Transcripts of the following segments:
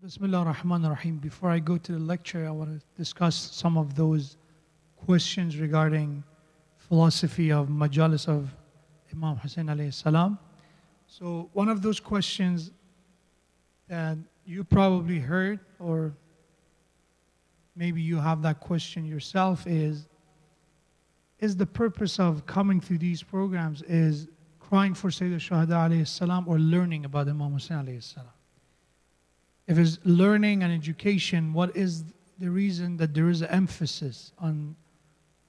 Bismillah ar-Rahman ar-Rahim. Before I go to the lecture, I want to discuss some of those questions regarding philosophy of majalis of Imam Hussein alayhi salam. So one of those questions that you probably heard, or maybe you have that question yourself, is the purpose of coming through these programs is crying for Sayyid al-Shuhada alayhi salam or learning about Imam Hussein alayhi salam? If it's learning and education, what is the reason that there is an emphasis on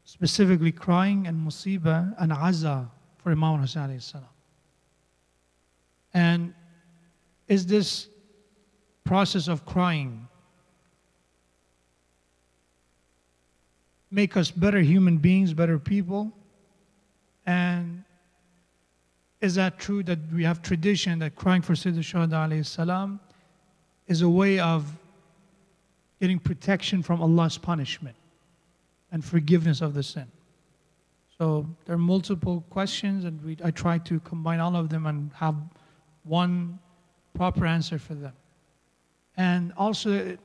specifically crying and musibah and aza for Imam Hussein alayhi salam? And is this process of crying make us better human beings, better people? And is that true that we have tradition that crying for Sayyid al-Shuhada alayhi salam is a way of getting protection from Allah's punishment and forgiveness of the sin? So there are multiple questions, and I try to combine all of them and have one proper answer for them. And also,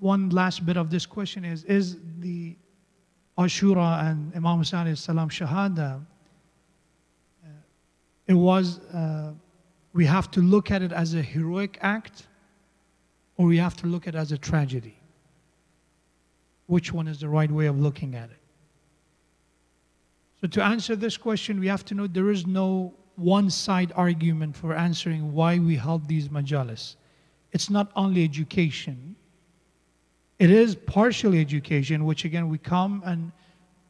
one last bit of this question is the Ashura and Imam Hussein alayhi salam Shahada, we have to look at it as a heroic act, or we have to look at it as a tragedy? Which one is the right way of looking at it? So to answer this question, we have to know there is no one-side argument for answering why we held these majalis. It's not only education. It is partially education, which again we come, and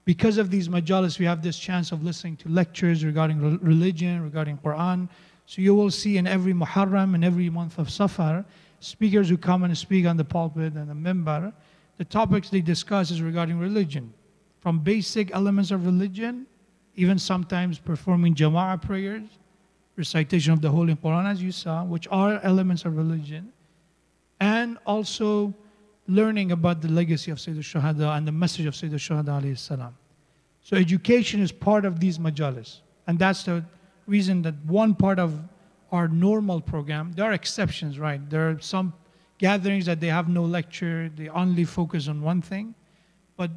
because of these majalis we have this chance of listening to lectures regarding religion, regarding Quran. So you will see in every Muharram and every month of Safar, speakers who come and speak on the pulpit and the mimbar, the topics they discuss is regarding religion. From basic elements of religion, even sometimes performing Jama'ah prayers, recitation of the Holy Quran as you saw, which are elements of religion, and also learning about the legacy of Sayyid al-Shuhada and the message of Sayyid al-Shuhada alayhi salam. So education is part of these majalis. And that's the reason that one part of our normal program, there are exceptions, right? There are some gatherings that they have no lecture, they only focus on one thing. But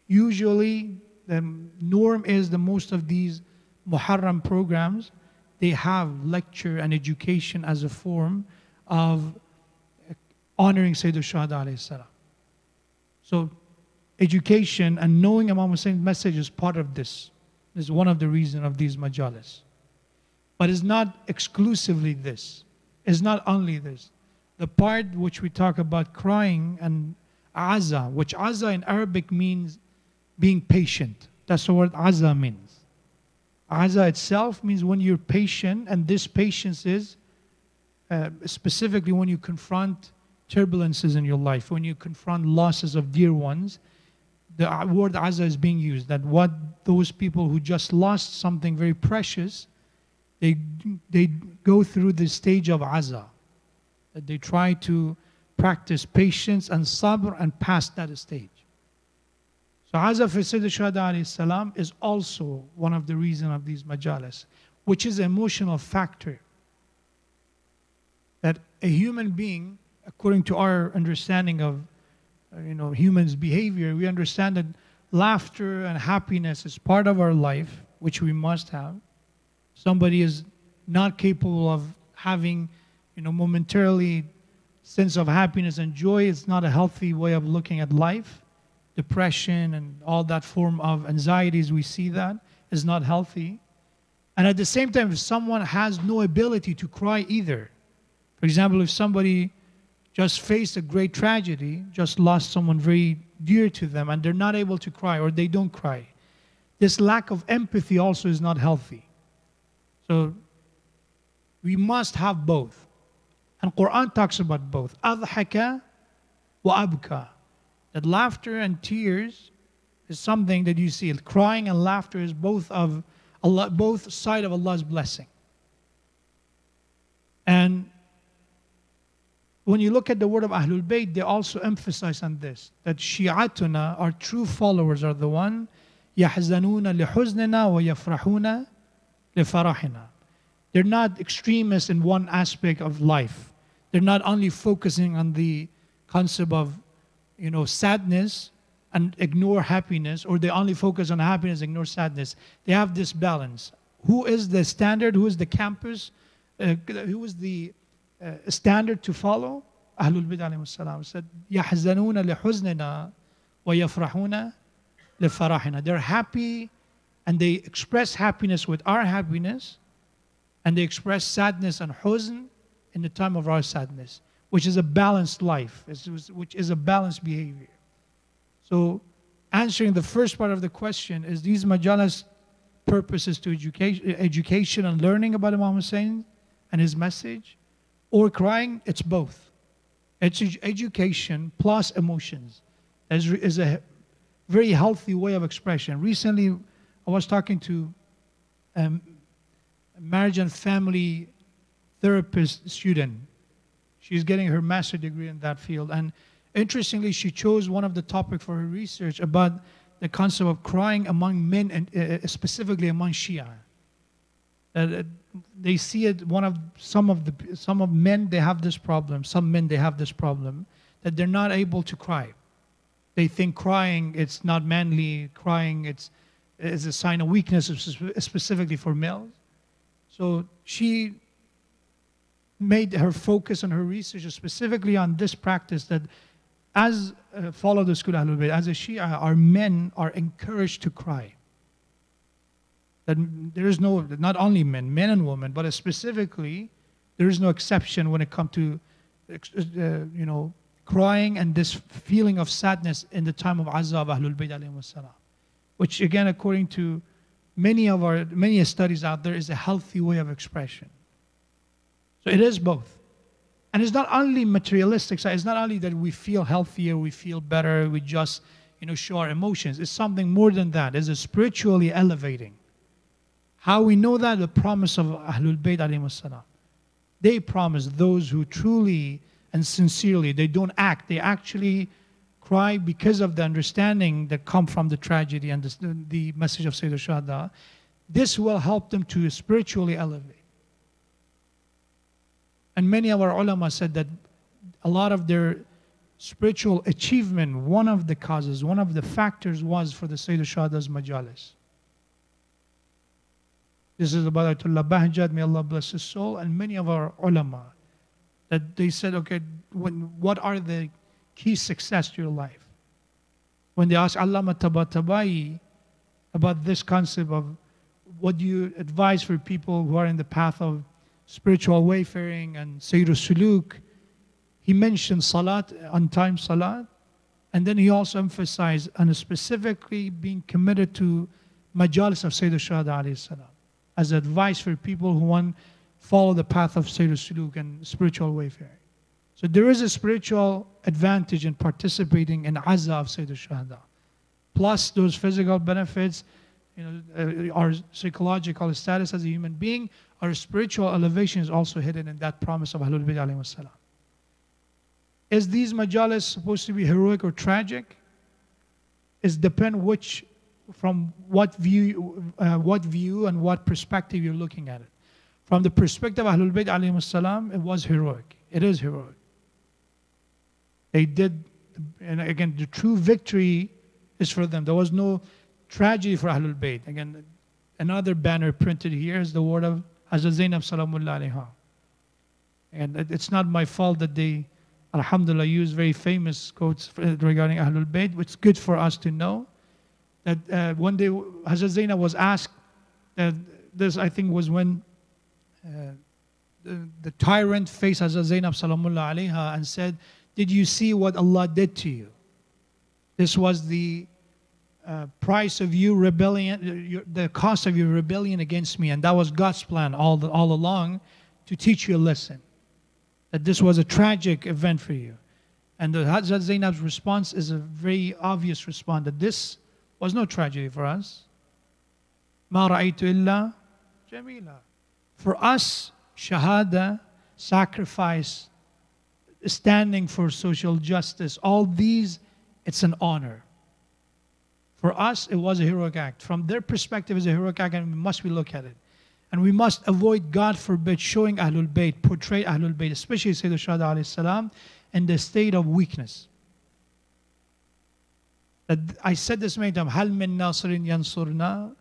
usually the norm is that most of these Muharram programs, they have lecture and education as a form of honoring Sayyid al-Shuhada alayhi salam. So education and knowing Imam Hussein's message is part of this. This is one of the reasons of these majalis. But it's not exclusively this. It's not only this. The part which we talk about crying and aza, which aza in Arabic means being patient. That's the word aza means. Aza itself means when you're patient, and this patience is specifically when you confront turbulences in your life, when you confront losses of dear ones. The word aza is being used, that what those people who just lost something very precious, they go through the stage of aza, that they try to practice patience and sabr and pass that stage. So aza for Sayyid al-Shuhada alayhi salam is also one of the reasons of these majalis, which is an emotional factor. That a human being, according to our understanding of humans' behavior, we understand that laughter and happiness is part of our life, which we must have. Somebody is not capable of having, momentarily sense of happiness and joy. It's not a healthy way of looking at life. Depression and all that form of anxieties, we see that is not healthy. And at the same time, if someone has no ability to cry either, for example, if somebody just faced a great tragedy, just lost someone very dear to them, and they're not able to cry, or they don't cry, this lack of empathy also is not healthy. So we must have both. And Quran talks about both. أَضْحَكَ وَأَبْكَى. That laughter and tears is something that you see. Crying and laughter is both side of Allah's blessing. And when you look at the word of Ahlul Bayt, they also emphasize on this, that Shi'atuna, our true followers, are the one يَحْزَنُونَ لِحُزْنِنَا وَيَفْرَحُونَ لِفَرَحِنَا. They're not extremists in one aspect of life. They're not only focusing on the concept of, sadness and ignore happiness, or they only focus on happiness, ignore sadness. They have this balance. Who is the standard? Who is the campus? Who is the standard to follow? Ahlul Bayt alayhi salam said, يَحْزَنُونَ لِحُزْنِنَا وَيَفْرَحُونَ لِفَرَحِنَا. They're happy and they express happiness with our happiness, and they express sadness and huzn in the time of our sadness, which is a balanced life, which is a balanced behavior. So answering the first part of the question, is these majalis purposes to education and learning about Imam Hussein and his message, or crying? It's both. It's education plus emotions. Is a very healthy way of expression. Recently, I was talking to a marriage and family therapist student. She's getting her master's degree in that field. And interestingly, she chose one of the topics for her research about the concept of crying among men, and specifically among Shia. They see it, some of men, they have this problem. Some men, they have this problem that they're not able to cry. They think crying, it's not manly. Crying, it's a sign of weakness, specifically for males. So she made her focus on her research specifically on this practice, that as follow the school Ahlul Bayt, as a Shia, our men are encouraged to cry. That there is no, not only men and women, but specifically, there is no exception when it comes to, crying and this feeling of sadness in the time of Azza of Ahlul Bayt alayhi salam, which again, according to many studies out there, is a healthy way of expression. So it is both. And it's not only materialistic side. It's not only that we feel healthier, we feel better, we just, show our emotions. It's something more than that. It's a spiritually elevating. How we know that? The promise of Ahlul Bayt alayhi salam. They promise those who truly and sincerely, they don't act, they actually cry because of the understanding that come from the tragedy and the message of Sayyid al-Shuhada. This will help them to spiritually elevate. And many of our ulama said that a lot of their spiritual achievement, one of the causes, one of the factors was for the Sayyid al-Shuhada's majalis. This is about Ayatollah Bahjat, may Allah bless his soul, and many of our ulama, that they said, okay, what are the key success to your life? When they asked Allama Tabatabai about this concept of what do you advise for people who are in the path of spiritual wayfaring and Sayyid Suluk, he mentioned salat, on-time salat, and then he also emphasized on specifically being committed to majalis of Sayyid al-Shuhada alayhi salam, as advice for people who want to follow the path of Sayyid Suluk and spiritual wayfaring. So there is a spiritual advantage in participating in Azza of Sayyid al-Shuhada. Plus those physical benefits, our psychological status as a human being, our spiritual elevation is also hidden in that promise of Ahlul Bayt alayhi salam. Is these majalis supposed to be heroic or tragic? It depends from what view and what perspective you're looking at it. From the perspective of Ahlul Bayt alayhi salam, it was heroic. It is heroic. They did, and again, the true victory is for them. There was no tragedy for Ahlul Bayt. Again, another banner printed here is the word of Hazrat Zainab Salamullah alayha. And it's not my fault that they, alhamdulillah, use very famous quotes regarding Ahlul Bayt, which is good for us to know. That one day Hazrat Zainab was asked, this I think was when the tyrant faced Hazrat Zainab Salamullah alayha and said, did you see what Allah did to you? This was the price of you rebellion, the cost of your rebellion against me, and that was God's plan all along to teach you a lesson. That this was a tragic event for you. And the Hazrat Zainab's response is a very obvious response, that this was no tragedy for us. مَا رَأَيْتُ إِلَّا جَمِيلًا. For us, shahada, sacrifice, standing for social justice, all these, it's an honor. For us, it was a heroic act. From their perspective, it's a heroic act, and we must look at it. And we must avoid, God forbid, showing Ahlul Bayt, portray Ahlul Bayt, especially Sayyidina Shuhada alayhi salam, in the state of weakness. That I said this many times, Hal min nasirin yansurna?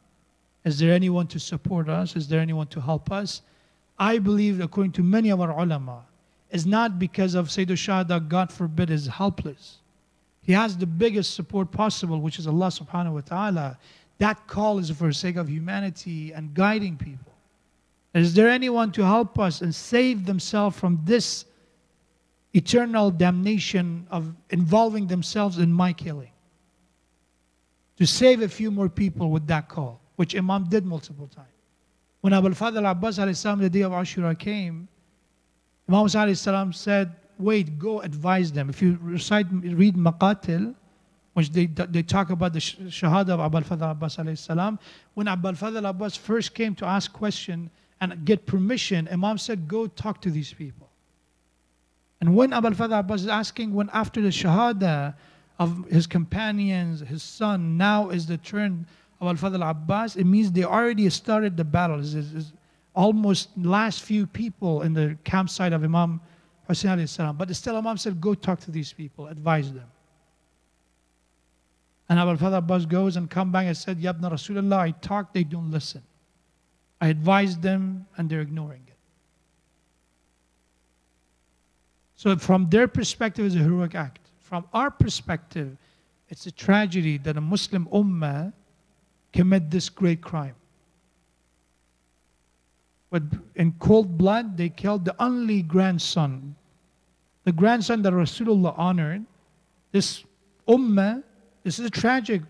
Is there anyone to support us? Is there anyone to help us? I believe, according to many of our ulama, is not because of Sayyidina Shuhada, God forbid, is helpless. He has the biggest support possible, which is Allah subhanahu wa ta'ala. That call is for the sake of humanity and guiding people. Is there anyone to help us and save themselves from this eternal damnation of involving themselves in my killing? To save a few more people with that call, which Imam did multiple times. When Abu al-Fadl Abbas alayhi salam, the day of Ashura came, Imam alayhi salam said, wait, go advise them. If you read Maqatil, which they talk about the Shahada of Abu al-Fadl Abbas alayhi salam, when Abu al-Fadl Abbas first came to ask question and get permission, Imam said, go talk to these people. And when Abu al-Fadl Abbas is asking, when after the Shahada of his companions, his son, now is the turn of al-Fadl Abbas, it means they already started the battle. It's almost last few people in the campsite of Imam Hussein alayhi salam. But still Imam said, go talk to these people, advise them. And Abu al-Fadl Abbas goes and come back and said, Yabna Rasulullah, I talk, they don't listen. I advised them and they're ignoring it. So from their perspective, it's a heroic act. From our perspective, it's a tragedy that a Muslim ummah commit this great crime. But in cold blood, they killed the only grandson. The grandson that Rasulullah honored. This ummah, this is a tragic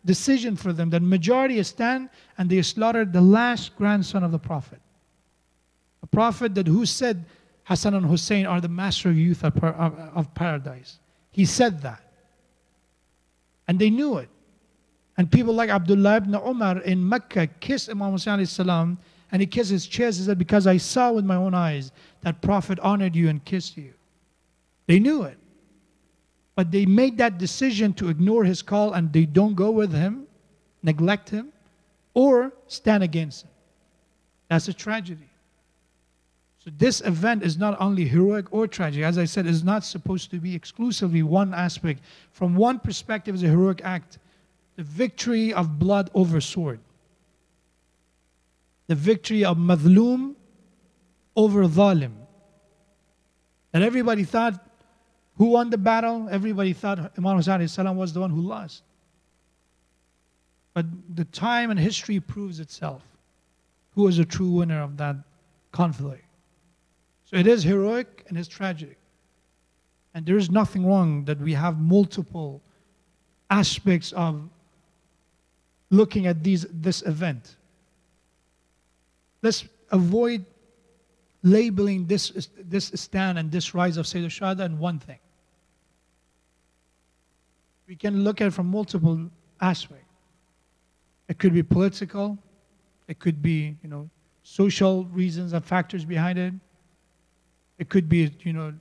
decision for them. The majority stand and they slaughtered the last grandson of the Prophet. A Prophet that who said Hassan and Hussein are the master of youth of paradise. He said that. And they knew it. And people like Abdullah ibn Umar in Mecca kissed Imam Hussein alayhi salam, and he kissed his chest. He said, because I saw with my own eyes that Prophet honored you and kissed you. They knew it. But they made that decision to ignore his call and they don't go with him, neglect him, or stand against him. That's a tragedy. So this event is not only heroic or tragic. As I said, it's not supposed to be exclusively one aspect. From one perspective, it's a heroic act. The victory of blood over sword. The victory of madhloom over zalim. And everybody thought, who won the battle? Everybody thought Imam Hussein alayhi salam was the one who lost. But the time and history proves itself. Who was the true winner of that conflict? So it is heroic and it's tragic. And there is nothing wrong that we have multiple aspects of looking at this event. Let's avoid labeling this stand and this rise of Sayyidina Shuhada in one thing. We can look at it from multiple aspects. It could be political. It could be, social reasons and factors behind it. It could be, in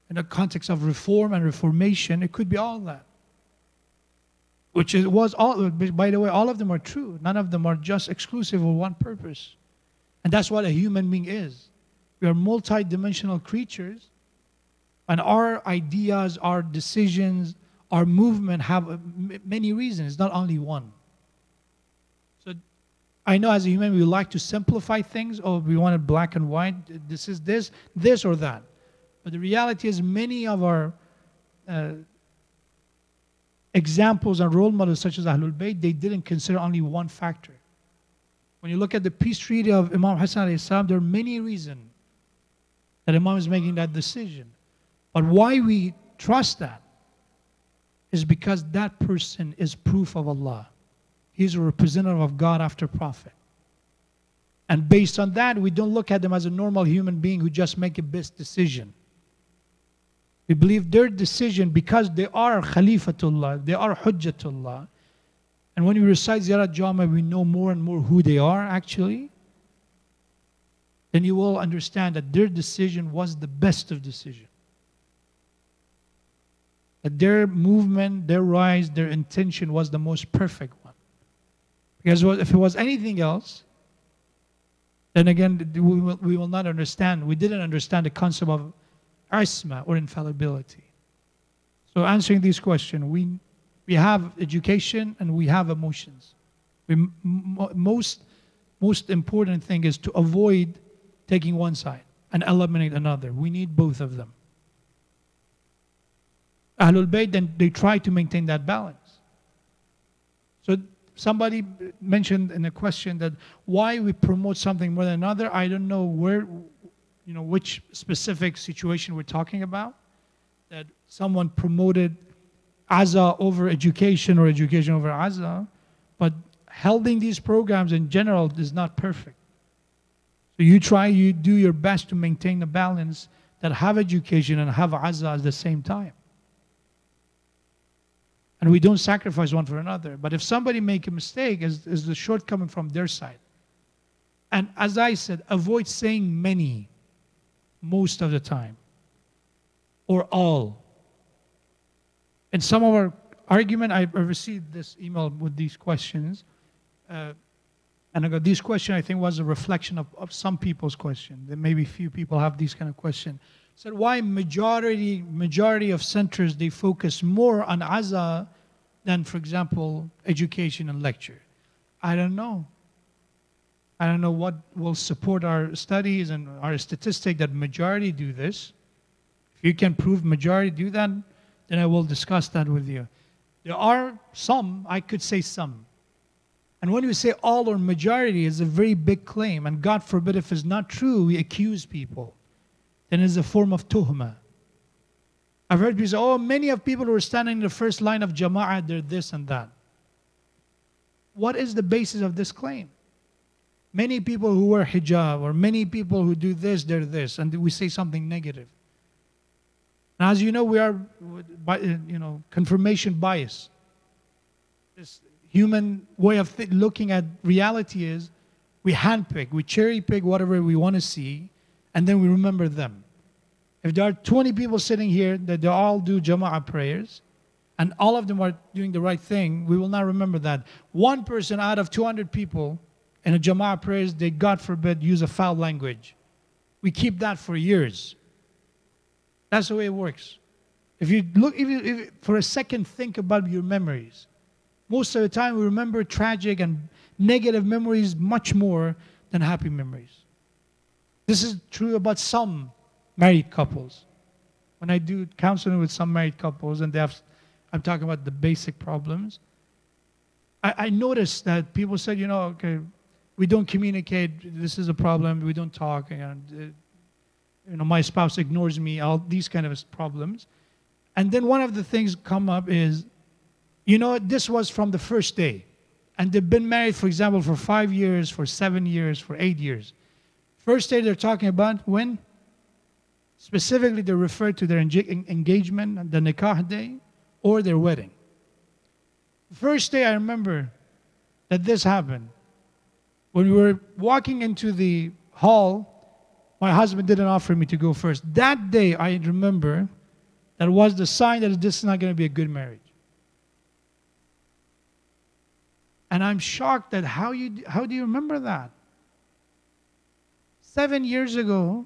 the context of reform and reformation. It could be all that. Which was all, by the way, all of them are true. None of them are just exclusive for one purpose. And that's what a human being is. We are multi-dimensional creatures. And our ideas, our decisions, our movement have many reasons, not only one. So I know as a human, we like to simplify things. Oh, we want it black and white. This is this or that. But the reality is many of our examples and role models such as Ahlul Bayt, they didn't consider only one factor. When you look at the peace treaty of Imam Hassan alayhi salam, there are many reasons that Imam is making that decision. But why we trust that is because that person is proof of Allah. He's a representative of God after Prophet. And based on that, we don't look at them as a normal human being who just make a best decision. We believe their decision, because they are Khalifatullah, they are Hujjatullah. And when we recite Ziyarat Jama, we know more and more who they are actually. Then you will understand that their decision was the best of decisions. That their movement, their rise, their intention was the most perfect one. Because if it was anything else, then again, we will not understand. We didn't understand the concept of isma, or infallibility. So answering this question, we have education and we have emotions. Most important thing is to avoid taking one side and eliminate another. We need both of them. Ahlul Bayt, then they try to maintain that balance. So somebody mentioned in a question that why we promote something more than another. I don't know where, which specific situation we're talking about. That someone promoted Azza over education or education over Azza, but holding these programs in general is not perfect. So you do your best to maintain the balance that have education and have Azza at the same time. And we don't sacrifice one for another. But if somebody make a mistake, is the shortcoming from their side. And as I said, avoid saying many most of the time or all. In some of our argument, I received this email with these questions. And I got this question, I think, was a reflection of some people's question. That maybe few people have these kind of questions. Said why majority of centers, they focus more on Azza than, for example, education and lecture. I don't know. I don't know what will support our studies and our statistic that majority do this. If you can prove majority do that, then I will discuss that with you. There are some, I could say some. And when we say all or majority, it's a very big claim. And God forbid if it's not true, we accuse people. Then it's a form of tuhma. I've heard people say, oh, many of people who are standing in the first line of Jama'ah, they're this and that. What is the basis of this claim? Many people who wear hijab, or many people who do this, they're this, and we say something negative. And as you know, we are, confirmation bias. This human way of looking at reality is we handpick, we cherry pick whatever we want to see, and then we remember them. If there are 20 people sitting here that they all do Jama'ah prayers, and all of them are doing the right thing, we will not remember that. One person out of 200 people in a Jama'ah prayers, they, God forbid, use a foul language. We keep that for years. That's the way it works. If you look, if for a second think about your memories, most of the time we remember tragic and negative memories much more than happy memories. This is true about some married couples. When I do counseling with some married couples and I'm talking about the basic problems, I noticed that people said, okay, we don't communicate, this is a problem, we don't talk, and my spouse ignores me, all these kind of problems. And then one of the things come up is, this was from the first day. And they've been married, for example, for 5 years, for 7 years, for 8 years. First day they're talking about when? Specifically, they refer to their engagement, the nikah day, or their wedding. First day I remember that this happened. When we were walking into the hall, my husband didn't offer me to go first. That day I remember that was the sign that this is not going to be a good marriage. And I'm shocked that how do you remember that? 7 years ago,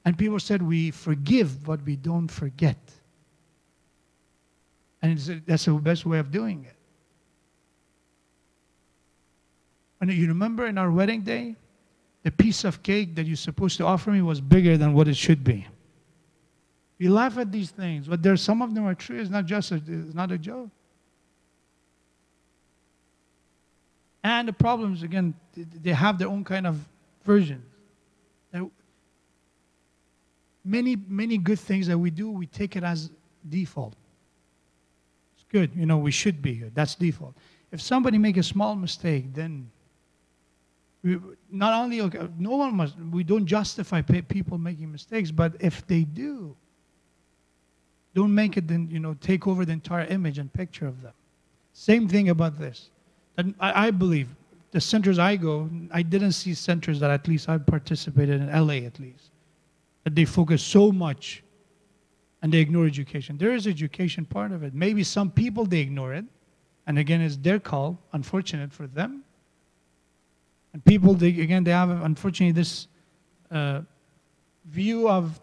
and people said we forgive, but we don't forget. And that's the best way of doing it. And you remember in our wedding day, the piece of cake that you're supposed to offer me was bigger than what it should be. We laugh at these things, but there's some of them are true. It's not a joke. And the problems, again, they have their own kind of versions. Many good things that we do, we take it as default. It's good, we should be good. That's default. If somebody make a small mistake, then we don't justify people making mistakes, but if they do, don't make it then, take over the entire image and picture of them. Same thing about this. And I believe the centers I go, I didn't see centers that at least I participated in LA at least, that they focus so much and they ignore education. There is education part of it. Maybe some people, they ignore it. And again, it's their call, unfortunate for them. And people, they have, unfortunately, this view of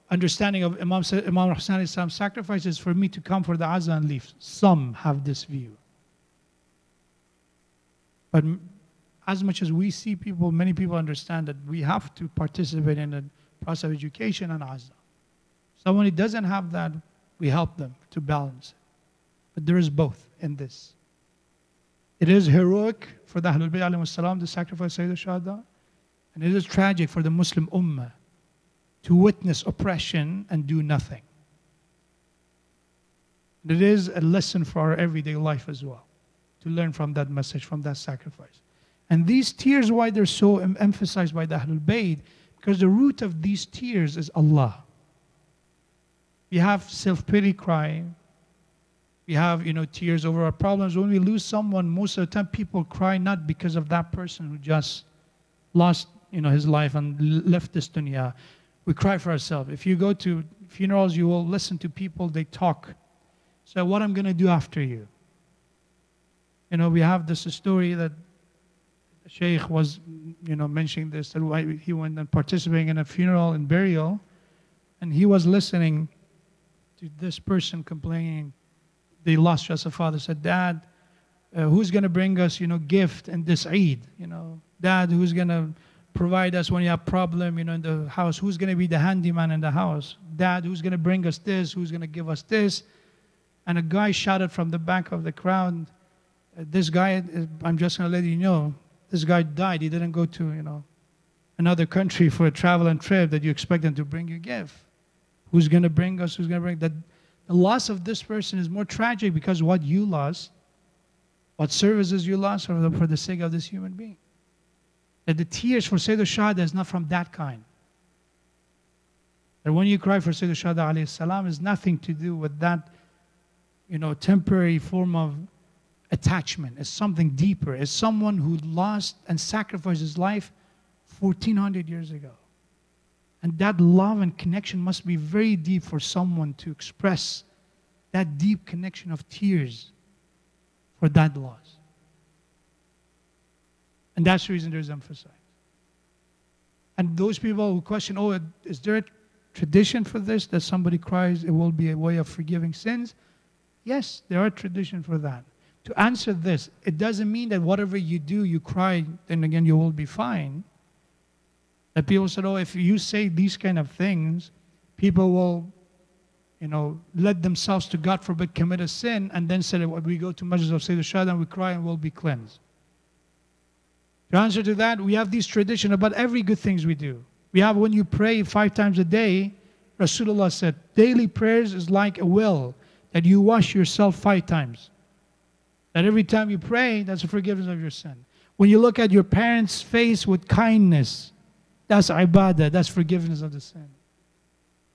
understanding of Imam Hussain's sacrifices for me to come for the Azza and leave. Some have this view. But as much as we see people, many people understand that we have to participate in the process of education and Azza. Someone who doesn't have that, we help them to balance it. But there is both in this. It is heroic for the Ahlul Bayt alayhi salam to sacrifice Sayyid al-Shuhada, and it is tragic for the Muslim Ummah to witness oppression and do nothing. And it is a lesson for our everyday life as well, to learn from that message, from that sacrifice. And these tears, why they're so emphasized by the Ahlul Bayt, because the root of these tears is Allah. We have self-pity cry. We have, tears over our problems. When we lose someone, most of the time people cry not because of that person who just lost, his life and left this dunya. We cry for ourselves. If you go to funerals, you will listen to people, they talk. So what I'm going to do after you? We have this story that Sheikh was, mentioning this, that he went and participating in a funeral and burial, and he was listening to this person complaining they lost just a father. Said, Dad, who's going to bring us, gift in this Eid? Dad, who's going to provide us when you have problem, in the house? Who's going to be the handyman in the house? Dad, who's going to bring us this? Who's going to give us this? And a guy shouted from the back of the crowd, this guy, I'm just going to let you know, this guy died. He didn't go to, another country for a travel and trip that you expect him to bring you a gift. Who's going to bring us? Who's going to bring that? The loss of this person is more tragic because what you lost, what services you lost for the sake of this human being. That the tears for Sayyid al-Shuhada is not from that kind. That when you cry for Sayyid al-Shuhada alayhi salam is nothing to do with that, temporary form of attachment. It's something deeper. It's someone who lost and sacrificed his life 1400 years ago. And that love and connection must be very deep for someone to express that deep connection of tears for that loss. And that's the reason there's emphasis. And those people who question, is there a tradition for this, that somebody cries, it will be a way of forgiving sins? Yes, there are traditions for that. To answer this, it doesn't mean that whatever you do, you cry, then again you will be fine. That people said, if you say these kind of things, people will, let themselves to, God forbid, commit a sin, and then say, we go to Majlis of Sayyid al-Shuhada and we cry and we'll be cleansed. To answer to that, we have these traditions about every good things we do. We have when you pray 5 times a day, Rasulullah said, daily prayers is like a well that you wash yourself 5 times. That every time you pray, that's a forgiveness of your sin. When you look at your parents' face with kindness, that's ibadah, that's forgiveness of the sin.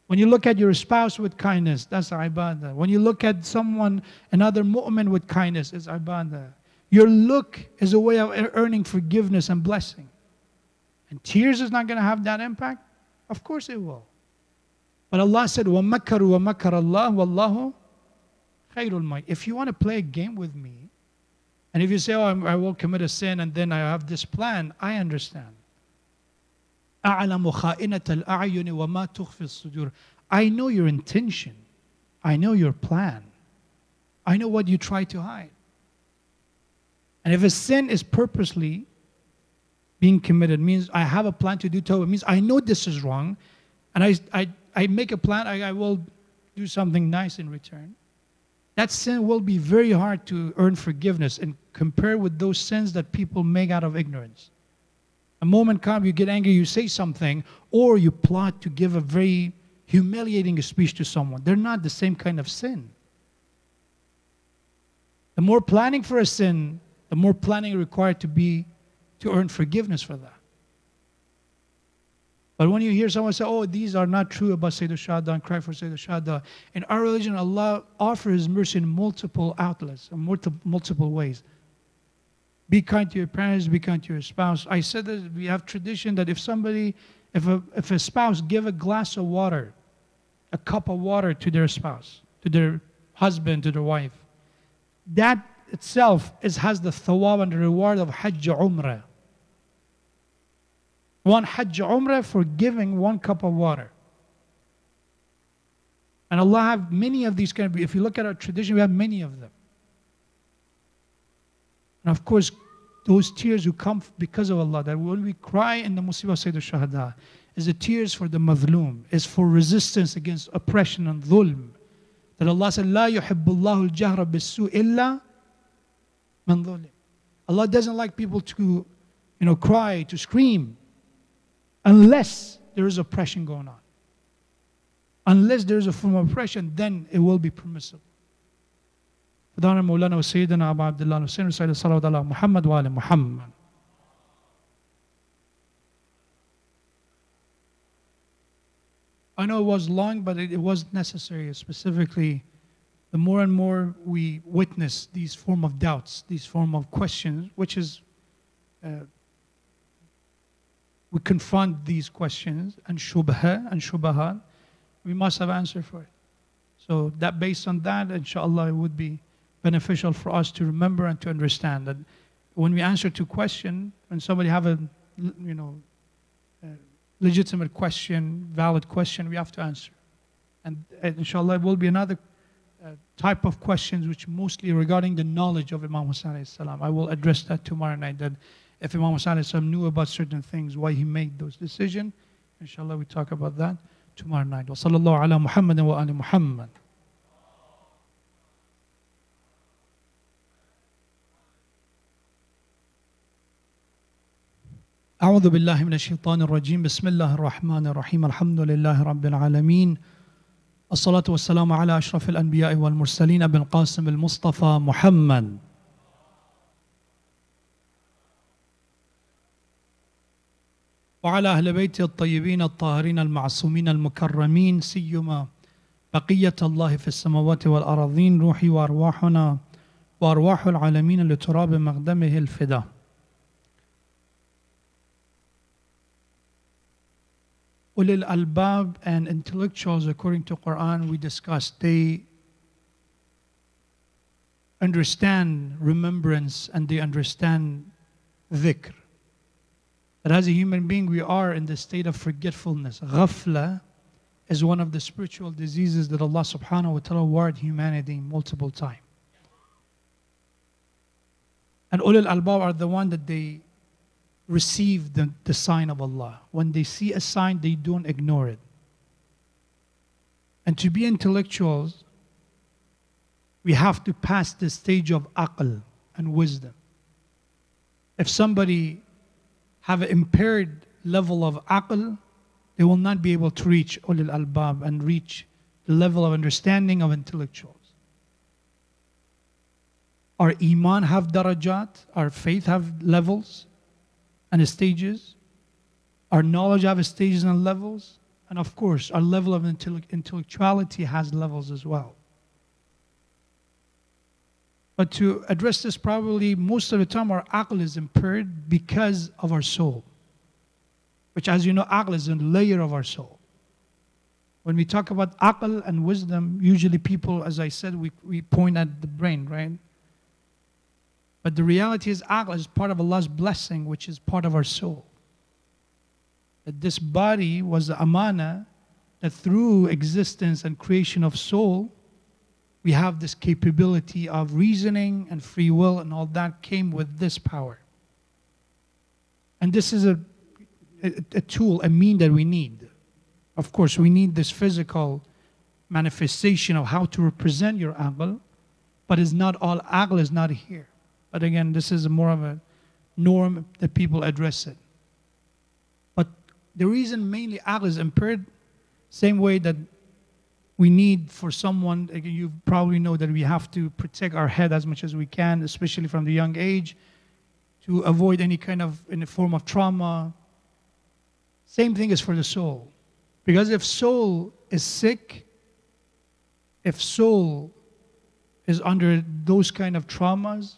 When you look at your spouse with kindness, that's ibadah. When you look at someone, another mu'min with kindness, it's ibadah. Your look is a way of earning forgiveness and blessing. And tears is not going to have that impact? Of course it will. But Allah said, وَمَكَّرُوا وَمَكَّرَ اللَّهُ وَاللَّهُ خَيْرُ الْمَيْرِ. If you want to play a game with me, and if you say, I will commit a sin and then I have this plan, I understand. أَعْلَمُ خَائِنَةَ الْأَعْيُنِ وَمَا تُخْفِي الصُّدُورِ. I know your intention. I know your plan. I know what you try to hide. And if a sin is purposely being committed, means I have a plan to do tawbah, means I know this is wrong, and I make a plan, I will do something nice in return. That sin will be very hard to earn forgiveness and compare with those sins that people make out of ignorance. A moment comes, you get angry, you say something, or you plot to give a very humiliating speech to someone. They're not the same kind of sin. The more planning for a sin, the more planning required to earn forgiveness for that. But when you hear someone say, these are not true about Sayyid al-Shuhada and cry for Sayyid al-Shuhada, in our religion, Allah offers His mercy in multiple outlets, in multiple ways. Be kind to your parents, be kind to your spouse. I said that we have tradition that if a spouse give a glass of water, a cup of water to their spouse, to their husband, to their wife, that itself has the thawab and the reward of Hajj Umrah. One Hajj Umrah for giving 1 cup of water. And Allah have many of these kind of, if you look at our tradition, we have many of them. And of course, those tears who come because of Allah, that when we cry in the Musibah Sayyid al-Shahada, is the tears for the Madhloom, is for resistance against oppression and dhulm. That Allah said, لا يحب الله الجهر بالسوء إلا من ظلم. Allah doesn't like people to, cry, to scream, unless there is oppression going on. Unless there is a form of oppression, then it will be permissible. فدعنا مولانا وسيدنا أبا عبد الله الحسين وسيد الصلاة على محمد وآل محمد. I know it was long, but it was necessary. Specifically, the more and more we witness these form of doubts, these form of questions, which is, we confront these questions and shubha and shubahat, we must have answer for it. So that based on that, inshallah, it would be beneficial for us to remember and to understand that when we answer to question, when somebody have a, legitimate question, valid question, we have to answer. And inshallah, it will be another type of questions which mostly regarding the knowledge of Imam Hussain alayhi salam. I will address that tomorrow night, that if Imam Hussain alayhi salam knew about certain things, why he made those decisions. Inshallah, we talk about that tomorrow night. Wa sallallahu ala Muhammadin wa ali Muhammad. أعوذ بالله من الشيطان الرجيم بسم الله الرحمن الرحيم الحمد لله رب العالمين الصلاة والسلام على أشرف الأنبياء والمرسلين أبي القاسم المصطفى محمد وعلى أهل بيته الطيبين الطاهرين المعصومين المكرمين سيما بقية الله في السماوات والأراضين روحي وأرواحنا وأرواح العالمين لتراب مقدمه الفداء. Ulil Albab and intellectuals, according to Quran, we discussed, they understand remembrance and they understand dhikr. That as a human being, we are in the state of forgetfulness. Ghafla is one of the spiritual diseases that Allah subhanahu wa ta'ala warned humanity multiple times. And Ulil Albab are the one that they receive the sign of Allah. When they see a sign, they don't ignore it. And to be intellectuals, we have to pass the stage of aql and wisdom. If somebody have an impaired level of aql, they will not be able to reach ulil albab and reach the level of understanding of intellectuals. Our iman have darajat, our faith have levels and stages. Our knowledge have stages and levels. And of course, our level of intellectuality has levels as well. But to address this, probably most of the time our aql is impaired because of our soul. Which, as you know, aql is a layer of our soul. When we talk about aql and wisdom, usually people, as I said, we point at the brain, right? But the reality is aql is part of Allah's blessing, which is part of our soul. That this body was the amana, that through existence and creation of soul, we have this capability of reasoning and free will, and all that came with this power. And this is a tool, a mean that we need. Of course, we need this physical manifestation of how to represent your aql, but it's not all aql is not here. But again, this is more of a norm that people address it. But the reason mainly aql is impaired, same way that we need for someone, you probably know that we have to protect our head as much as we can, especially from the young age, to avoid any kind of, in a form of trauma. Same thing is for the soul. Because if soul is sick, if soul is under those kind of traumas,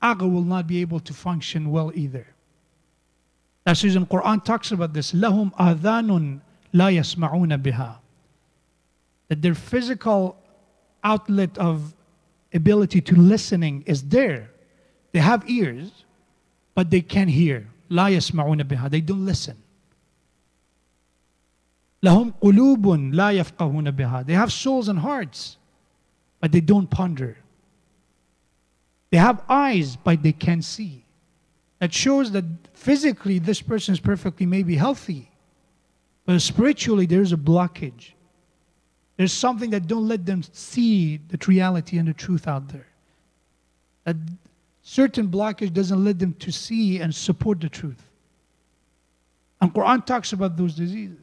aql will not be able to function well either. That's the reason Quran talks about this. لَهُمْ آذَانٌ لَا يَسْمَعُونَ بِهَا. That their physical outlet of ability to listening is there. They have ears, but they can't hear. لا يسمعون بها. They don't listen. لهم قلوب لا يفقهون بها. They have souls and hearts, but they don't ponder. They have eyes, but they can't see. That shows that physically this person is perfectly maybe healthy, but spiritually there is a blockage. There's something that don't let them see the reality and the truth out there. That certain blockage doesn't let them to see and support the truth. And Quran talks about those diseases.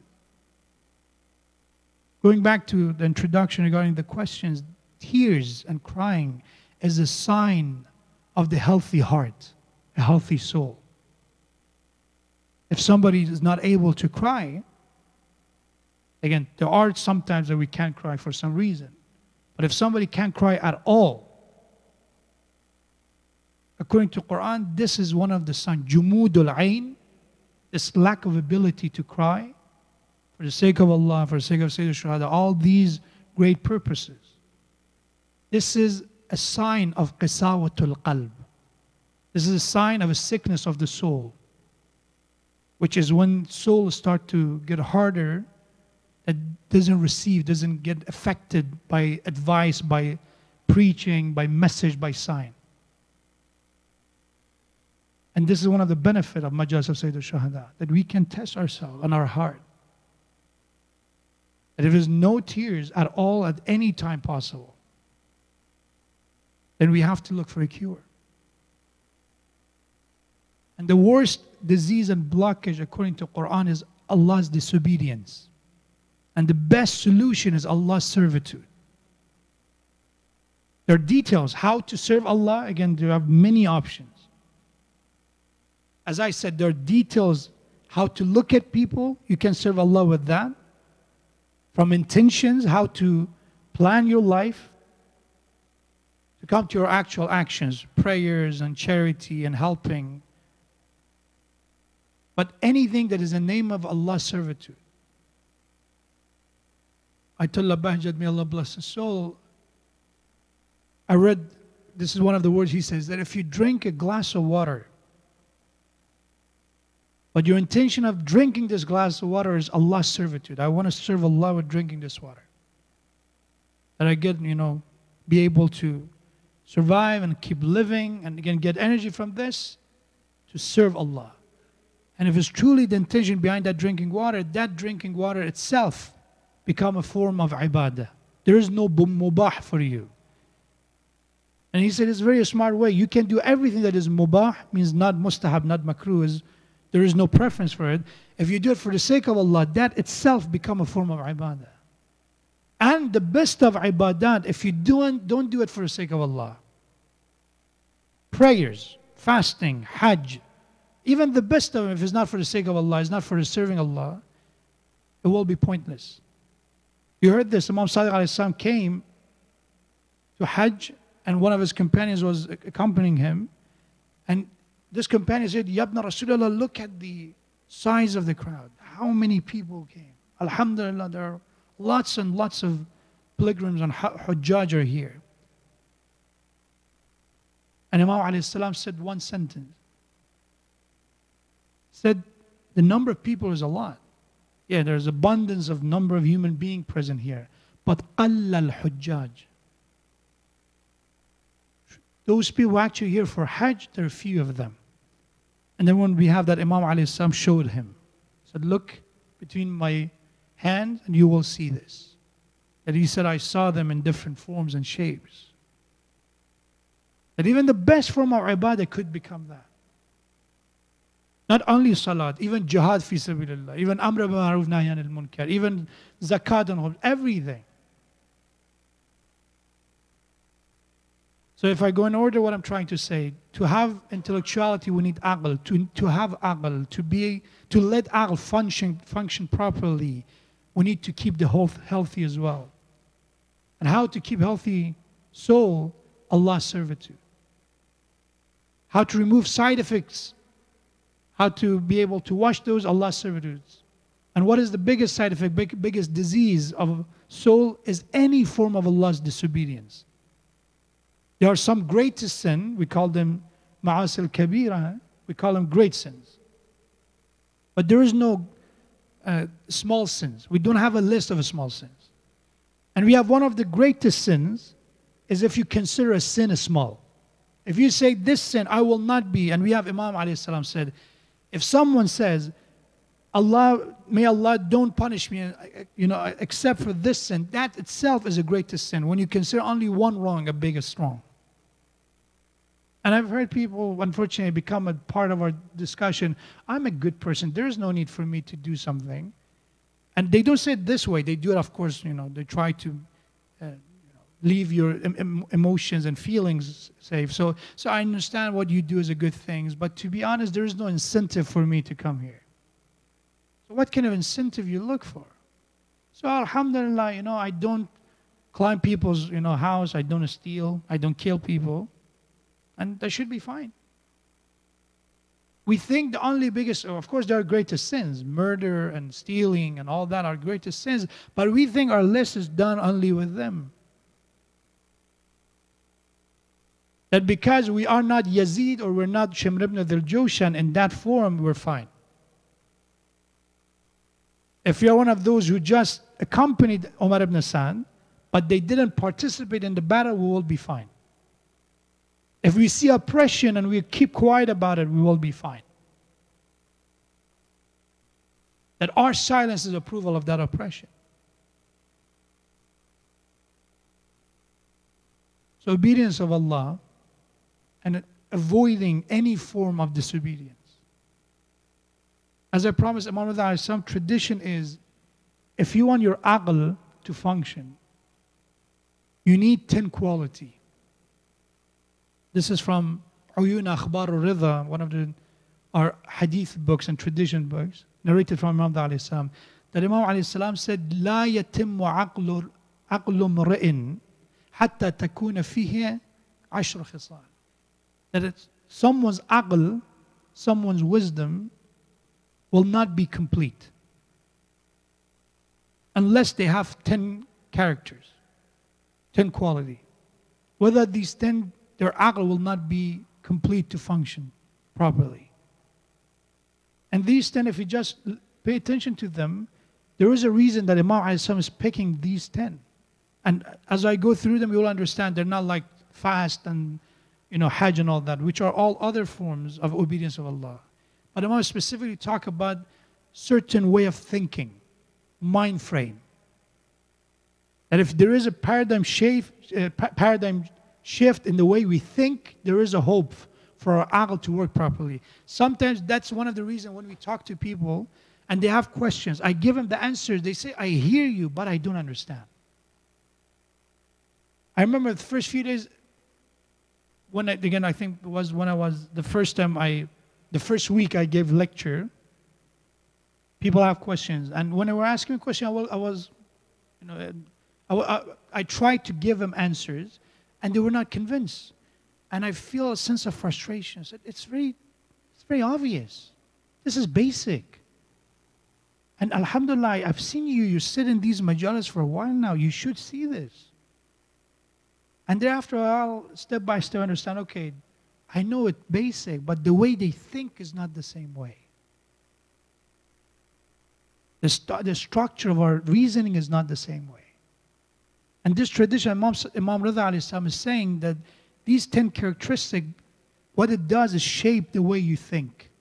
Going back to the introduction regarding the questions, tears and crying is a sign of the healthy heart, a healthy soul. If somebody is not able to cry, again, there are sometimes that we can't cry for some reason. But if somebody can't cry at all, according to Quran, this is one of the signs. Jumudul ayn, this lack of ability to cry, for the sake of Allah, for the sake of Sayyid al-Shuhada, all these great purposes. This is a sign of qisawatul qalb. This is a sign of a sickness of the soul, which is when souls start to get harder, that doesn't receive, doesn't get affected by advice, by preaching, by message, by sign. And this is one of the benefits of Majlis of Sayyid al-Shuhada, that we can test ourselves and our heart. That if there's no tears at all at any time possible, then we have to look for a cure. And the worst disease and blockage according to Quran is Allah's disobedience. And the best solution is Allah's servitude. There are details how to serve Allah. Again, there are many options. As I said, there are details how to look at people. You can serve Allah with that. From intentions, how to plan your life, to come to your actual actions, prayers and charity and helping. But anything that is in the name of Allah's servitude. Ayatollah Bahjat, may Allah bless his soul, I read, this is one of the words he says, that if you drink a glass of water, but your intention of drinking this glass of water is Allah's servitude. I want to serve Allah with drinking this water. That I get, be able to survive and keep living and again get energy from this to serve Allah. And if it's truly the intention behind that drinking water itself become a form of ibadah. There is no mubah for you. And he said it's a very smart way. You can do everything that is mubah, means not mustahab, not makruh, there is no preference for it. If you do it for the sake of Allah, that itself become a form of ibadah. And the best of ibadat, if you don't do it for the sake of Allah. Prayers, fasting, hajj, even the best of them, if it's not for the sake of Allah, it's not for serving Allah, it will be pointless. You heard this, Imam Sadiq alayhi salam came to hajj and one of his companions was accompanying him, and this companion said, Yabna Rasulullah, look at the size of the crowd. How many people came? Alhamdulillah, there are lots and lots of pilgrims and hujjaj are here. And Imam alayhi salam said one sentence. Said, the number of people is a lot. Yeah, there's abundance of number of human beings present here. But qalla al-hujjaj. Those people actually here for hajj, there are few of them. And then when we have that, Imam alayhi salam showed him. Said, look between my hands and you will see this. That he said, I saw them in different forms and shapes. That even the best form of ibadah could become that. Not only salat, even jihad fi sabilillah, even amr bil ma'ruf nahy anil munkar, even zakat and everything. So if I go in order what I'm trying to say, to have intellectuality we need aql, to have aql, to let aql function properly, we need to keep the health healthy as well. And how to keep healthy soul? Allah's servitude. How to remove side effects? How to be able to wash those? Allah's servitudes. And what is the biggest side effect, biggest disease of soul is any form of Allah's disobedience. There are some greatest sin, we call them ma'asil kabira, we call them great sins. But there is no small sins. We don't have a list of small sins. And we have one of the greatest sins is if you consider a sin as small. If you say this sin, I will not be, and we have Imam alayhi salam said, if someone says, may Allah don't punish me, except for this sin, that itself is the greatest sin. When you consider only one wrong, a biggest wrong. And I've heard people, unfortunately, become a part of our discussion. I'm a good person. There's no need for me to do something. And they don't say it this way. They do it, of course, they try to leave your emotions and feelings safe. So I understand what you do is a good thing. But to be honest, there is no incentive for me to come here. So what kind of incentive you look for? So alhamdulillah, I don't climb people's house. I don't steal. I don't kill people. And that should be fine. We think the only biggest, of course there are greatest sins, murder and stealing and all that are greatest sins, but we think our list is done only with them. That because we are not Yazid or we're not Shimr ibn al-Jawshan in that form, we're fine. If you're one of those who just accompanied Umar ibn Sa'd, but they didn't participate in the battle, we will be fine. If we see oppression and we keep quiet about it, we will be fine. That our silence is approval of that oppression. So obedience of Allah and avoiding any form of disobedience. As I promised Imam Modarres, some tradition is, if you want your aql to function, you need 10 quality. This is from Uyun Akhbar al-Ridha, one of our hadith books and tradition books, narrated from Imam alayhi salam, that Imam alayhi salam said, لا يتم عقل امرئ حتى تكون فيه 10 خصال. That it's someone's aql, someone's wisdom, will not be complete unless they have 10 characters, 10 quality. Whether these 10, their aql will not be complete to function properly. And these 10, if you just pay attention to them, there is a reason that Imam is picking these 10. And as I go through them, you will understand they're not like fast and Hajj and all that, which are all other forms of obedience of Allah. But Imam specifically talk about certain way of thinking, mind frame. That if there is a paradigm shift in the way we think, there is a hope for our aql to work properly. Sometimes that's one of the reasons when we talk to people and they have questions, I give them the answers. They say, I hear you, but I don't understand. I remember the first few days, I think it was when I was, the first week I gave lecture, people have questions. And when they were asking a question, I tried to give them answers, and they were not convinced. And I feel a sense of frustration. I said, it's very obvious. This is basic. And alhamdulillah, I've seen you sit in these majalis for a while now. You should see this. And thereafter, I'll step by step understand, okay, I know it's basic, but the way they think is not the same way. The structure of our reasoning is not the same way. And this tradition, Imam Ridha alayhi salam is saying that these 10 characteristics, what it does is shape the way you think.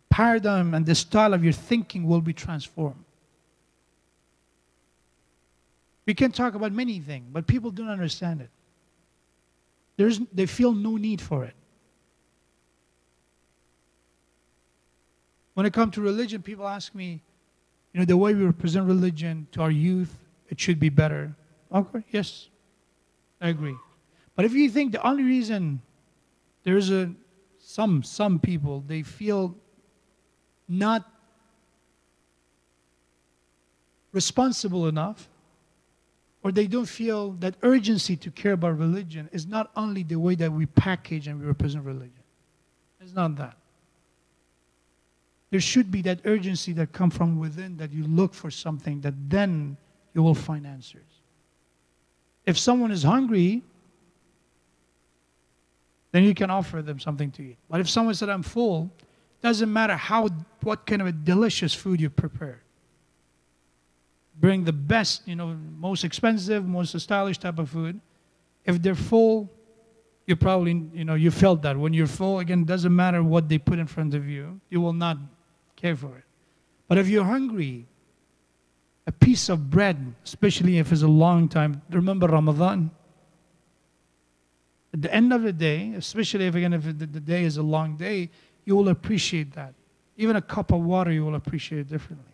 Paradigm and the style of your thinking will be transformed. We can talk about many things, but people don't understand it. They feel no need for it. When it comes to religion, people ask me, the way we represent religion to our youth, it should be better. Okay, yes, I agree. But if you think the only reason there's some people, they feel not responsible enough, or they don't feel that urgency to care about religion is not only the way that we package and we represent religion. It's not that. There should be that urgency that comes from within, that you look for something, that then you will find answers. If someone is hungry, then you can offer them something to eat. But if someone said, I'm full, Doesn't matter what kind of a delicious food you prepare. Bring the best, most expensive, most stylish type of food. If they're full, you probably, you felt that. When you're full, again, it doesn't matter what they put in front of you. You will not care for it. But if you're hungry, a piece of bread, especially if it's a long time, remember Ramadan? At the end of the day, especially if the day is a long day, you will appreciate that. Even a cup of water, you will appreciate it differently.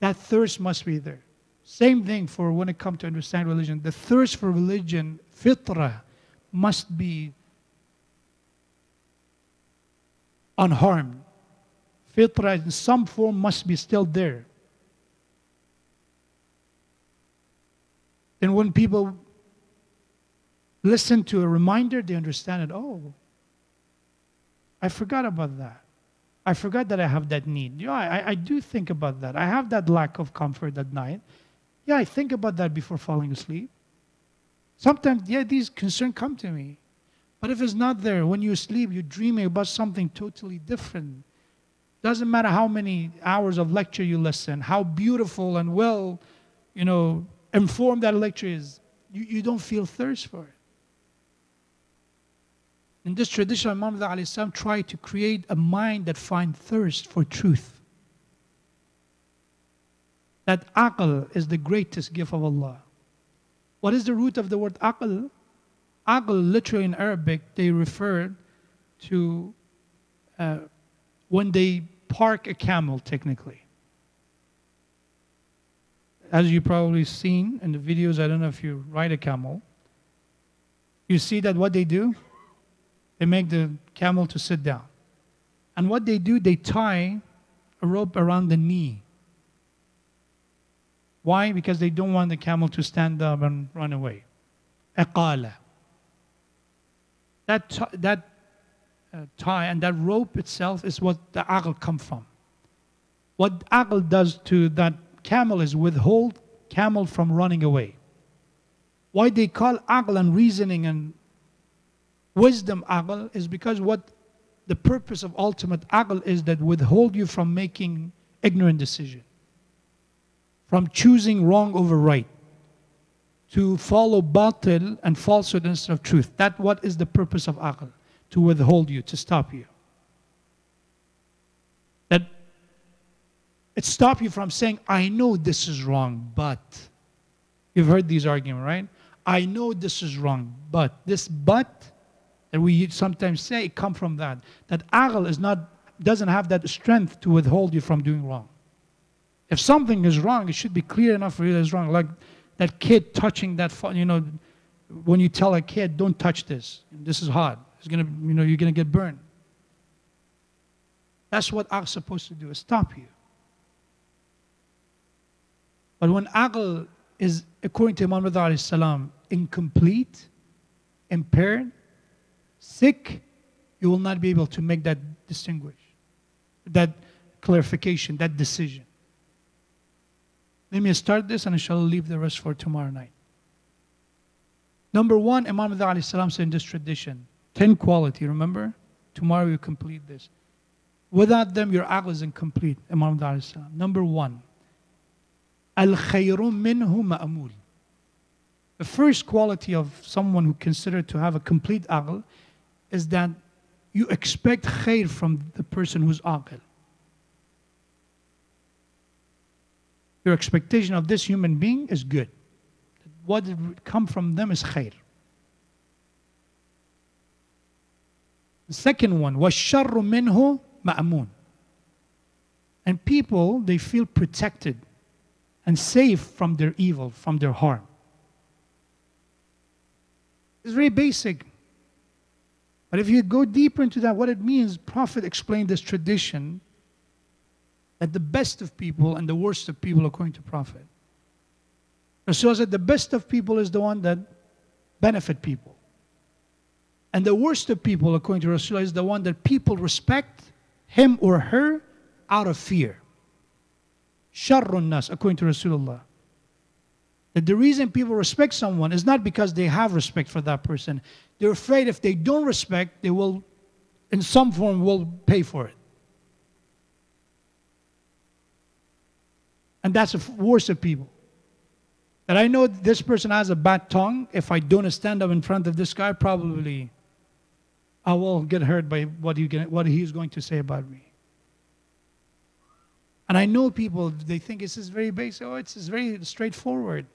That thirst must be there. Same thing for when it comes to understand religion. The thirst for religion, fitrah, must be unharmed. Fitrah in some form must be still there. Then when people listen to a reminder, they understand it. Oh, I forgot about that. I forgot that I have that need. Yeah, I do think about that. I have that lack of comfort at night. Yeah, I think about that before falling asleep. Sometimes, yeah, these concerns come to me. But if it's not there, when you sleep, you're dreaming about something totally different. Doesn't matter how many hours of lecture you listen, how beautiful and well, informed that lecture is, you don't feel thirst for it. In this tradition, Imam Muhammad tried to create a mind that finds thirst for truth. That aql is the greatest gift of Allah. What is the root of the word aql? Aql, literally in Arabic, they refer to when they park a camel, technically. As you probably seen in the videos, I don't know if you ride a camel, you see that what they do? They make the camel to sit down. And what they do, they tie a rope around the knee. Why? Because they don't want the camel to stand up and run away. Aqala. That tie and that rope itself is what the aql come from. What aql does to that camel is withhold camel from running away. Why they call aql and reasoning and wisdom aql is because what the purpose of ultimate aql is that withhold you from making ignorant decision, from choosing wrong over right, to follow batil and falsehood instead of truth. That what is the purpose of aql, to withhold you, to stop you. That it stop you from saying, I know this is wrong, but. You've heard these arguments, right? I know this is wrong, but. This but that we sometimes say, it comes from that. That aql doesn't have that strength to withhold you from doing wrong. If something is wrong, it should be clear enough for you that it's wrong. Like that kid touching that, when you tell a kid, don't touch this. This is hot. It's gonna, you're gonna get burned. That's what aql is supposed to do, is stop you. But when aql is, according to Imam Muhammad, incomplete, impaired, sick, you will not be able to make that distinguish, that clarification, that decision. Let me start this and I shall leave the rest for tomorrow night. Number one, Imam Muhammad said in this tradition, 10 quality, remember? Tomorrow we complete this. Without them, your aql is incomplete, Imam Muhammad. Number one, al-khayru minhu ma'amul. The first quality of someone who considered to have a complete aql is that you expect khair from the person who's aql. Your expectation of this human being is good. What would come from them is khair. The second one, وَالشَّرُّ مِنْهُ مَأْمُونَ. And people, they feel protected and safe from their evil, from their harm. It's very basic. But if you go deeper into that, what it means, Prophet explained this tradition that the best of people and the worst of people according to Prophet. Rasul said the best of people is the one that benefit people. And the worst of people according to Rasul is the one that people respect him or her out of fear. Sharrun nas, according to Rasulullah. That the reason people respect someone is not because they have respect for that person. They're afraid if they don't respect, they will in some form will pay for it. And that's the worst of people. That I know this person has a bad tongue. If I don't stand up in front of this guy, probably I will get hurt by what he's going to say about me. And I know people, they think this is very basic. Oh, it's very straightforward.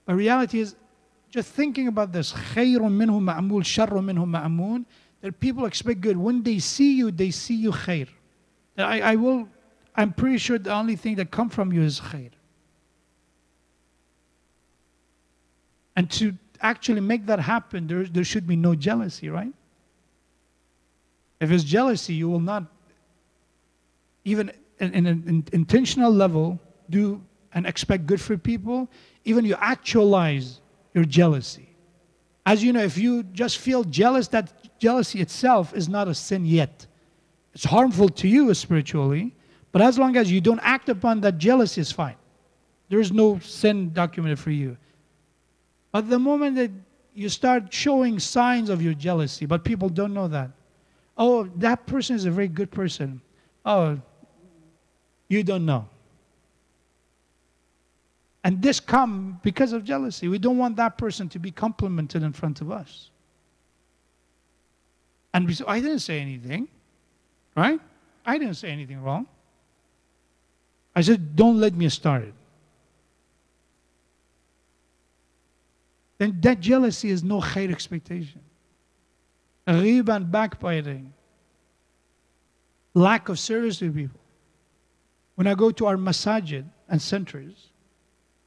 But reality is, just thinking about this, خَيْرٌ مِّنْهُ مَعْمُولٌ شَرٌ مِّنْهُ مَعْمُولٌ, that people expect good. When they see you khair. That I'm pretty sure the only thing that comes from you is khair. And to actually make that happen, there should be no jealousy, right? If it's jealousy, you will not, even in an intentional level, do and expect good for people. Even you actualize your jealousy. As you know, if you just feel jealous, that jealousy itself is not a sin yet. It's harmful to you spiritually, but as long as you don't act upon that jealousy, is fine. There is no sin documented for you. But the moment that you start showing signs of your jealousy, but people don't know that. Oh, that person is a very good person. Oh, you don't know. And this comes because of jealousy. We don't want that person to be complimented in front of us. And we say, I didn't say anything, right? I didn't say anything wrong. I said, don't let me start it. Then that jealousy is no khair expectation. Ghiba and backbiting. Lack of service to people. When I go to our masajid and centers,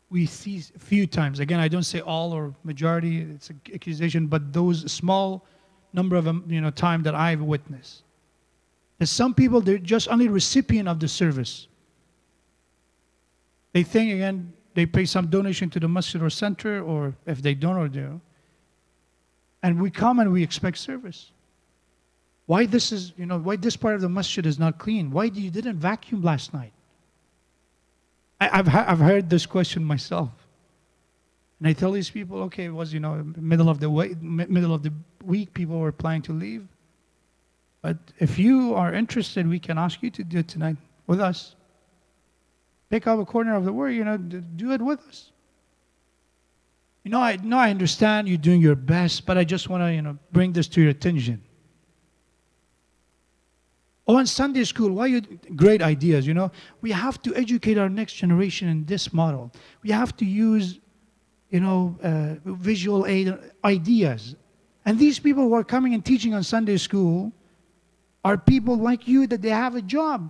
we see a few times, again, I don't say all or majority, it's an accusation, but those small number of time that I've witnessed. There's some people, they're just only recipient of the service. They think, again, they pay some donation to the masjid or center, or if they don't or do, and we come and we expect service. Why this is, why this part of the masjid is not clean? Why you didn't vacuum last night? I've heard this question myself, and I tell these people, okay, it was middle of the week, people were planning to leave, but if you are interested, we can ask you to do it tonight with us. Pick up a corner of the work, do it with us. I understand you're doing your best, but I just want to, bring this to your attention. Oh, in Sunday school, great ideas, We have to educate our next generation in this model. We have to use, visual aid ideas. And these people who are coming and teaching on Sunday school are people like you that they have a job.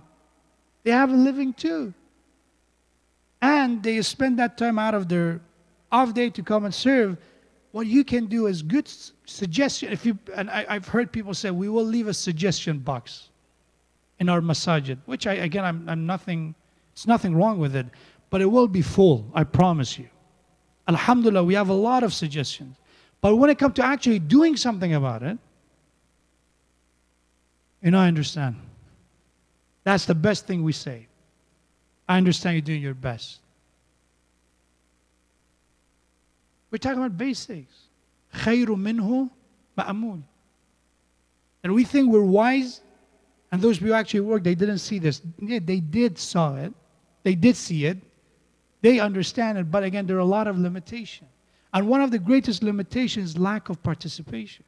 They have a living too. And they spend that time out of their off day to come and serve. What you can do is good suggestion. I've heard people say, we will leave a suggestion box in our masajid, which I'm nothing, it's nothing wrong with it, but it will be full, I promise you. Alhamdulillah, we have a lot of suggestions. But when it comes to actually doing something about it, I understand. That's the best thing we say. I understand you're doing your best. We're talking about basics. خَيْرٌ مِّنْهُ مَأْمُولٌ. And we think we're wise, and those people actually work, they didn't see this. Yeah, they did saw it. They did see it. They understand it, but again, there are a lot of limitations. And one of the greatest limitations is lack of participation.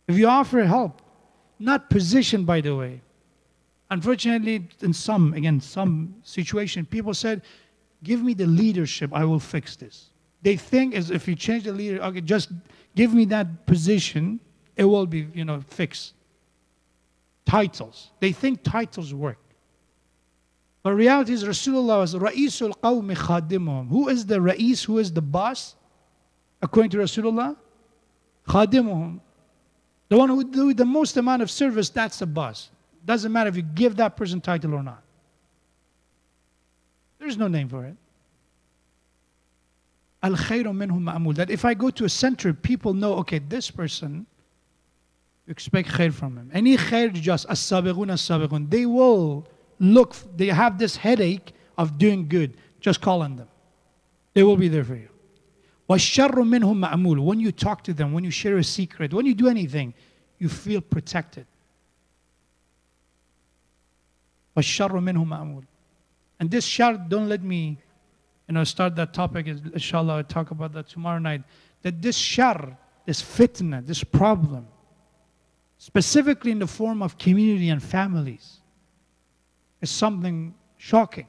If you offer help, not position, by the way. Unfortunately, in some situation, people said, give me the leadership, I will fix this. They think as if you change the leader, okay, just give me that position, it will be, fixed. Titles. They think titles work. But reality is Rasulullah was Ra'isul Qawmi Khadimuhum. Who is the Ra'is? Who is the boss? According to Rasulullah? Khadimuhum. The one who do the most amount of service, that's the boss. Doesn't matter if you give that person title or not. There's no name for it. Al-khayru minhum ma'amul. That if I go to a center, people know, okay, this person, you expect khair from him. Any khair, just as-sabiqun as-sabiqun. They will look, they have this headache of doing good. Just call on them. They will be there for you. وَالشَّرُّ مِنْهُمْ مَعْمُولٌ. When you talk to them, when you share a secret, when you do anything, you feel protected. وَالشَّرُّ مِنْهُ مَأْمُولٌ. And this shar, don't let me start that topic. Inshallah, I'll talk about that tomorrow night. That this shar, this fitna, this problem, specifically in the form of community and families, is something shocking.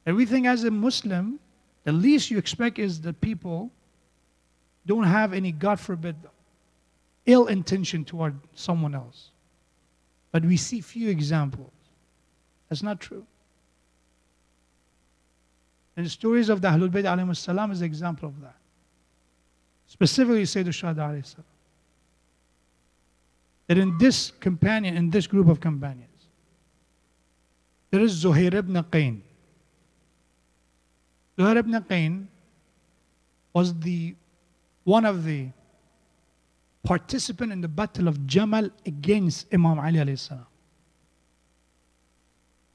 And we think as a Muslim, the least you expect is that people don't have any, God forbid, ill intention toward someone else. But we see few examples. That's not true. And the stories of the Ahlul Bayt alayhi salam is an example of that. Specifically, Sayyid al-Shuhada alayhi salam. That in this companion, in this group of companions, there is Zuhair ibn Qayn. Zuhair ibn Qayn was one of the participants in the battle of Jamal against Imam Ali alayhi salam.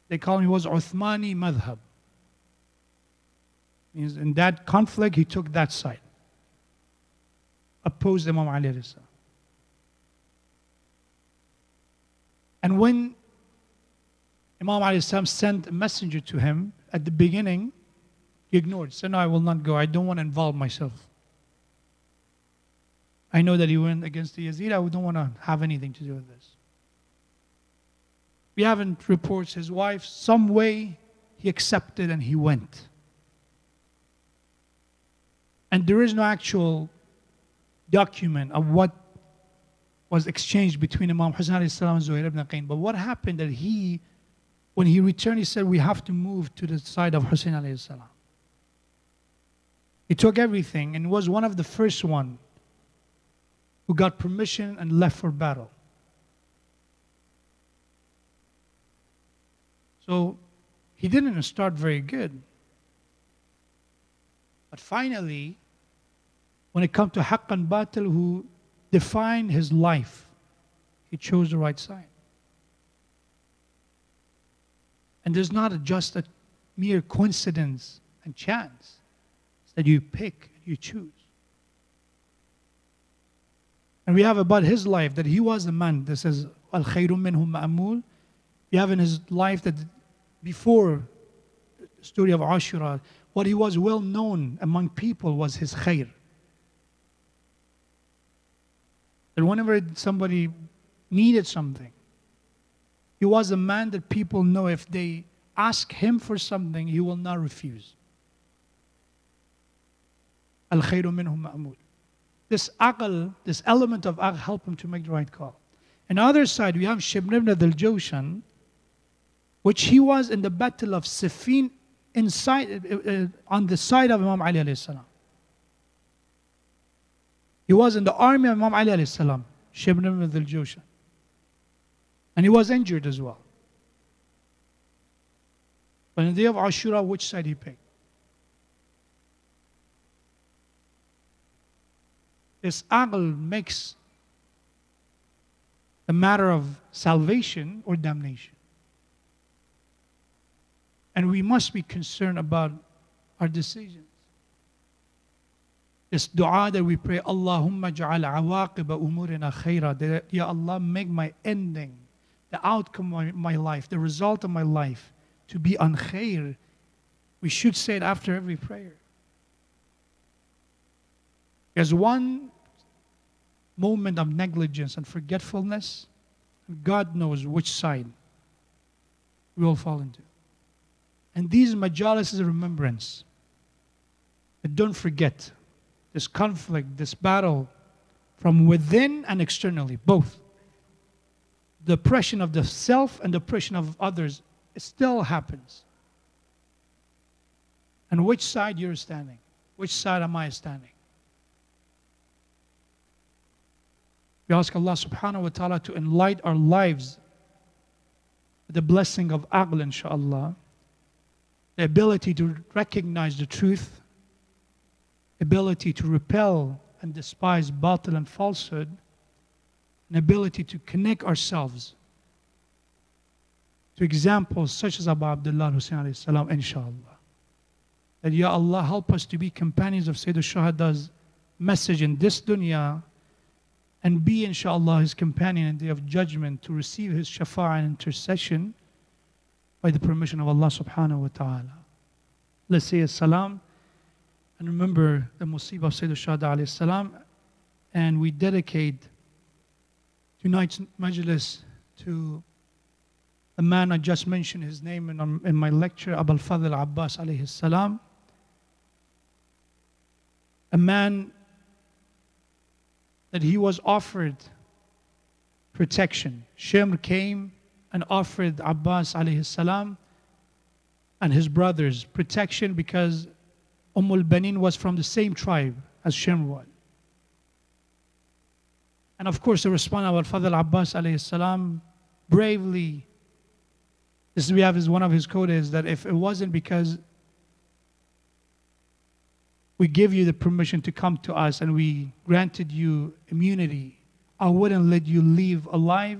They call him, he was Uthmani Madhab. Means in that conflict, he took that side. Opposed Imam Ali alayhi salam. And when Imam alayhi salam sent a messenger to him, at the beginning, he ignored. Said, no, I will not go. I don't want to involve myself. I know that he went against the Yazid. I don't want to have anything to do with this. We haven't reports his wife. Some way he accepted and he went. And there is no actual document of what was exchanged between Imam Hussein alayhi salam and Zuhair ibn Qayn. But what happened that when he returned, he said, we have to move to the side of Hussein alayhi salam. He took everything and was one of the first one who got permission and left for battle. So he didn't start very good. But finally, when it comes to Haqq and Batil, who defined his life, he chose the right side. And there's not just a mere coincidence and chance. It's that you pick, you choose. And we have about his life that he was a man that says, Al khayru minhum ma'amul. You have in his life that before the story of Ashura, what he was well known among people was his khair. That whenever somebody needed something, he was a man that people know if they ask him for something, he will not refuse. Al khayru minhum ma'amul. This aql, this element of aql, helped him to make the right call. On the other side, we have Shibn ibn al-Jawshan, which he was in the battle of Siffin on the side of Imam Ali alayhi salam. He was in the army of Imam Ali alayhi salam, Shibn ibn al-Jawshan. And he was injured as well. But on the day of Ashura, which side he picked? This aql makes a matter of salvation or damnation. And we must be concerned about our decisions. This dua that we pray, Allahumma ja'al awaqiba umurina khayra, that, Ya Allah, make my ending, the outcome of my life, the result of my life, to be on khair. We should say it after every prayer. There's one moment of negligence and forgetfulness, and God knows which side we will fall into. And these majalis is a remembrance. But don't forget this conflict, this battle from within and externally, both. The oppression of the self and the oppression of others, it still happens. And which side you're standing? Which side am I standing? We ask Allah subhanahu wa ta'ala to enlighten our lives with the blessing of aql, inshaAllah. The ability to recognize the truth, ability to repel and despise batil and falsehood, an ability to connect ourselves to examples such as Abu Abdullah Hussein alayhi salam, inshaAllah. That Ya Allah, help us to be companions of Sayyid al-Shuhada's message in this dunya and be, inshallah, his companion in the day of judgment to receive his shafa'ah and intercession by the permission of Allah subhanahu wa ta'ala. Let's say as-salam and remember the musibah of Sayyid al-Shuhada alayhi salam, and we dedicate tonight's majlis to the man I just mentioned his name in my lecture, Abul Fadl Abbas alayhi salam. A man that he was offered protection. Shimr came and offered Abbas alayhi salam and his brothers protection because al-Banin was from the same tribe as Shimr was. And of course the response of Al-Fadl Abbas alayhi salam bravely, this we have is one of his quotas, that if it wasn't because we give you the permission to come to us and we granted you immunity, I wouldn't let you leave alive.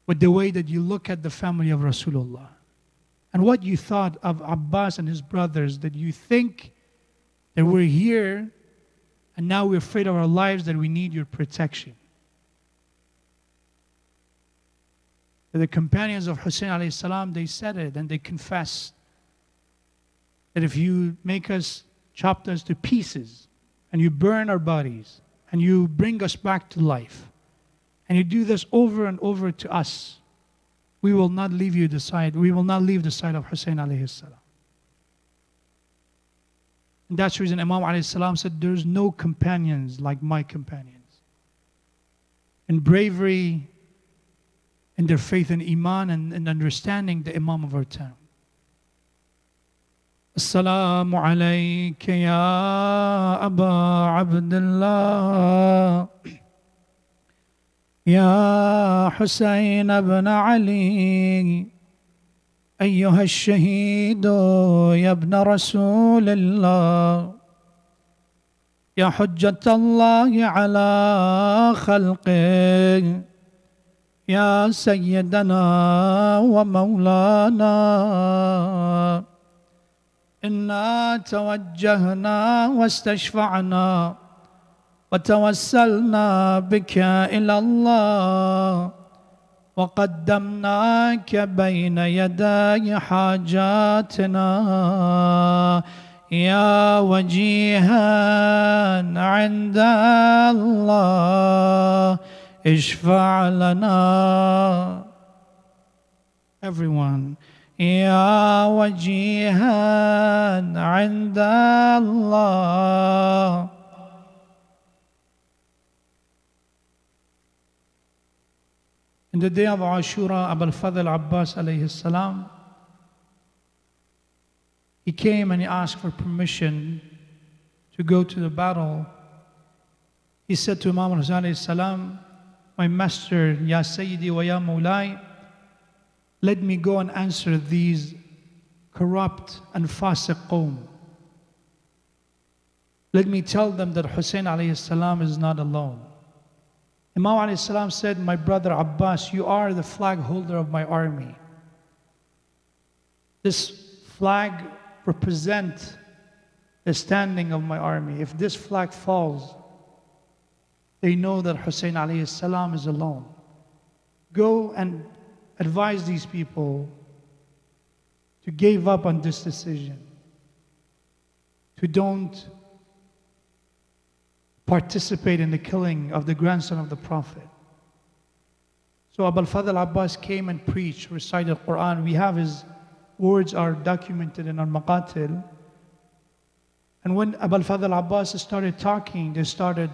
With the way that you look at the family of Rasulullah and what you thought of Abbas and his brothers, that you think that we're here and now we're afraid of our lives, that we need your protection. The companions of Hussein alayhi salam, they said it and they confessed that if you make us, chop us to pieces, and you burn our bodies, and you bring us back to life, and you do this over and over to us, we will not leave you the side. We will not leave the side of Hussein alayhi salam. And that's the reason Imam alayhi salam said, there's no companions like my companions. In bravery, in their faith and iman, and in understanding the Imam of our time. Assalamu alayka ya Aba Abdullah, ya Hussein ibn Ali, أيها الشهيد يا ابن رسول الله، يا حجة الله على خلقه، يا سيدنا ومولانا، إنا توجهنا واستشفعنا وتوسلنا بك إلى الله وقدمناك بين يدي حاجاتنا يا وجيها عند الله اشفع لنا. Everyone. يا وجيها عند الله. In the day of Ashura, Abul Fadl Abbas alayhi salam, he came and he asked for permission to go to the battle. He said to Imam Hussain alayhi salam, my master, Ya Sayyidi wa Ya Mawlai, let me go and answer these corrupt and fasiq qawm. Let me tell them that Hussein alayhi salam is not alone. Imam alayhi salam said, my brother Abbas, you are the flag holder of my army. This flag represents the standing of my army. If this flag falls, they know that Hussein alayhi salam is alone. Go and advise these people to give up on this decision, to don't participate in the killing of the grandson of the Prophet. So Abul Fadl Abbas came and preached, recited Quran. We have his words are documented in our maqatil. And when Abul Fadl Abbas started talking, they started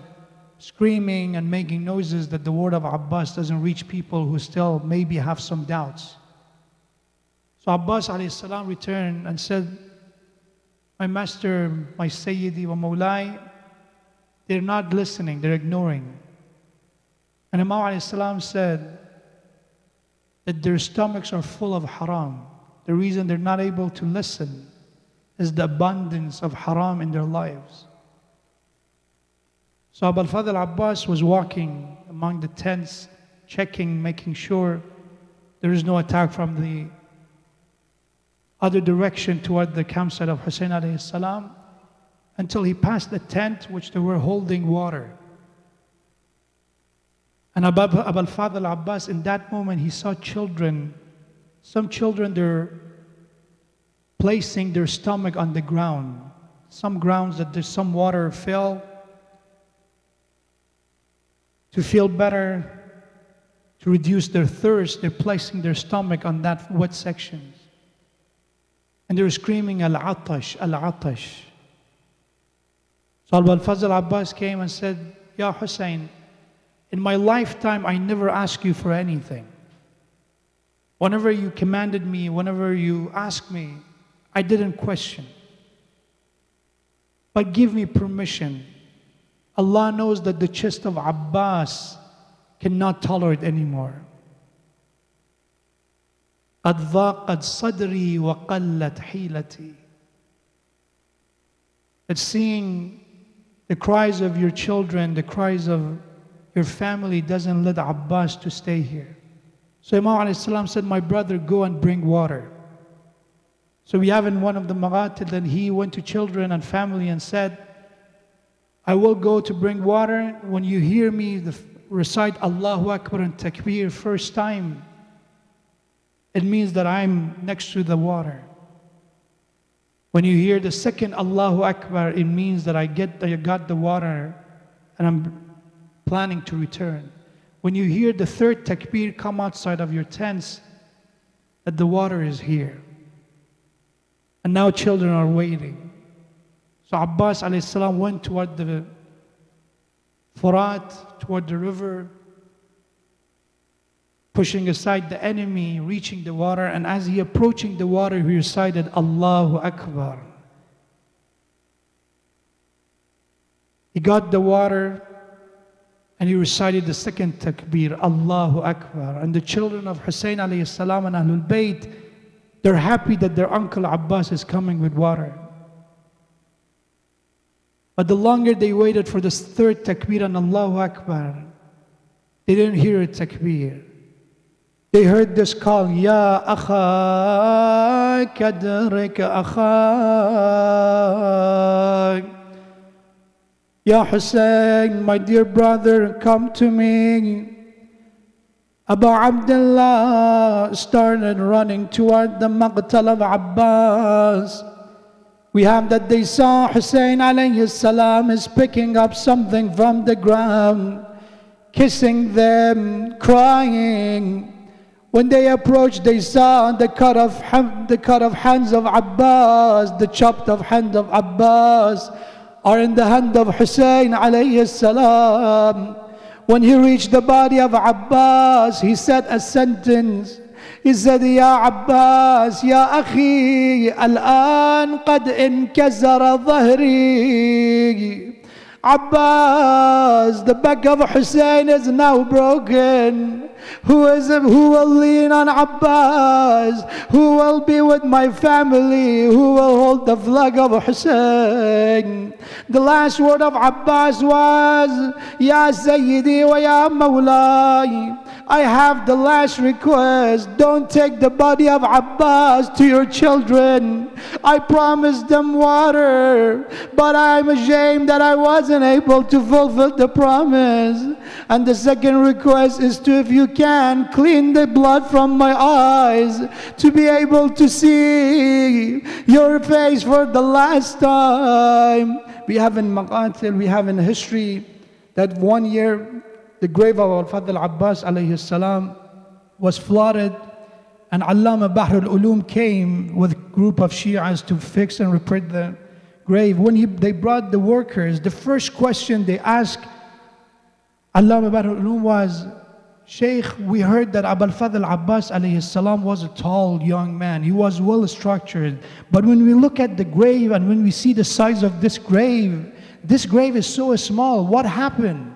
screaming and making noises that the word of Abbas doesn't reach people who still maybe have some doubts. So Abbas alayhi salam returned and said, my master, my Sayyidi wa Mawlai, they're not listening, they're ignoring. And Imam alayhi salam said that their stomachs are full of haram. The reason they're not able to listen is the abundance of haram in their lives. So Abul Fadl Abbas was walking among the tents, checking, making sure there is no attack from the other direction toward the campsite of Hussein alayhi salam. until he passed the tent which they were holding water. And Abul Fadl Abbas, in that moment, he saw children. Some children, they're placing their stomach on the ground. Some grounds that there's some water fell. To feel better, to reduce their thirst, they're placing their stomach on that wet sections. And they're screaming, Al-Atash, Al-Atash. So Abul Fadl Abbas came and said, Ya Hussein, in my lifetime, I never asked you for anything. Whenever you commanded me, whenever you asked me, I didn't question. But give me permission. Allah knows that the chest of Abbas cannot tolerate anymore. قَدْ ضَاقَتْ صَدْرِي وَقَلَّتْ حِيلَتِي. That seeing the cries of your children, the cries of your family doesn't let Abbas to stay here. So Imam ﷺ said, my brother, go and bring water. So we have in one of the Maghatil that he went to children and family and said, I will go to bring water. When you hear me recite Allahu Akbar and Takbir first time, it means that I'm next to the water. When you hear the second Allahu Akbar, it means that I got the water and I'm planning to return. When you hear the third takbir come outside of your tents, that the water is here. And now children are waiting. So Abbas alayhi salam went toward the Furat, toward the river, pushing aside the enemy, reaching the water, and as he approaching the water, he recited Allahu Akbar. He got the water, and he recited the second takbir, Allahu Akbar. And the children of Hussein alayhi salam and Ahlul Bayt, they're happy that their uncle Abbas is coming with water. But the longer they waited for this third takbir and Allahu Akbar, they didn't hear a takbir. They heard this call, Ya akha kadrika akha. Ya Hussein, my dear brother, come to me. Abu Abdullah started running toward the maqtal of Abbas. We have that they saw Hussein alayhi salam is picking up something from the ground, kissing them, crying. When they approached, they saw the cut of hands of Abbas, the chopped off hand of Abbas, are in the hand of Hussein alayhi salam. When he reached the body of Abbas, he said a sentence. He said, Ya Abbas, Ya Akhi, Al-an qad inkazara dhahri. Abbas, the back of Hussein is now broken. Who will lean on Abbas? Who will be with my family? Who will hold the flag of Hussein? The last word of Abbas was, Ya Sayyidi wa Ya Mawlai, I have the last request. Don't take the body of Abbas to your children. I promised them water, but I'm ashamed that I wasn't able to fulfill the promise. And the second request is to, if you can, clean the blood from my eyes to be able to see your face for the last time. We have in Maqatil, we have in history that one year the grave of Al-Fadl Abbas alayhi salam was flooded, and Allama Bahr al-Ulum came with a group of Shias to fix and repair the grave. When they brought the workers, the first question they asked Allama Bahr al-Ulum was, Sheikh, we heard that Abul Fadl Abbas alayhi salam was a tall young man. He was well structured. But when we look at the grave and when we see the size of this grave is so small. What happened?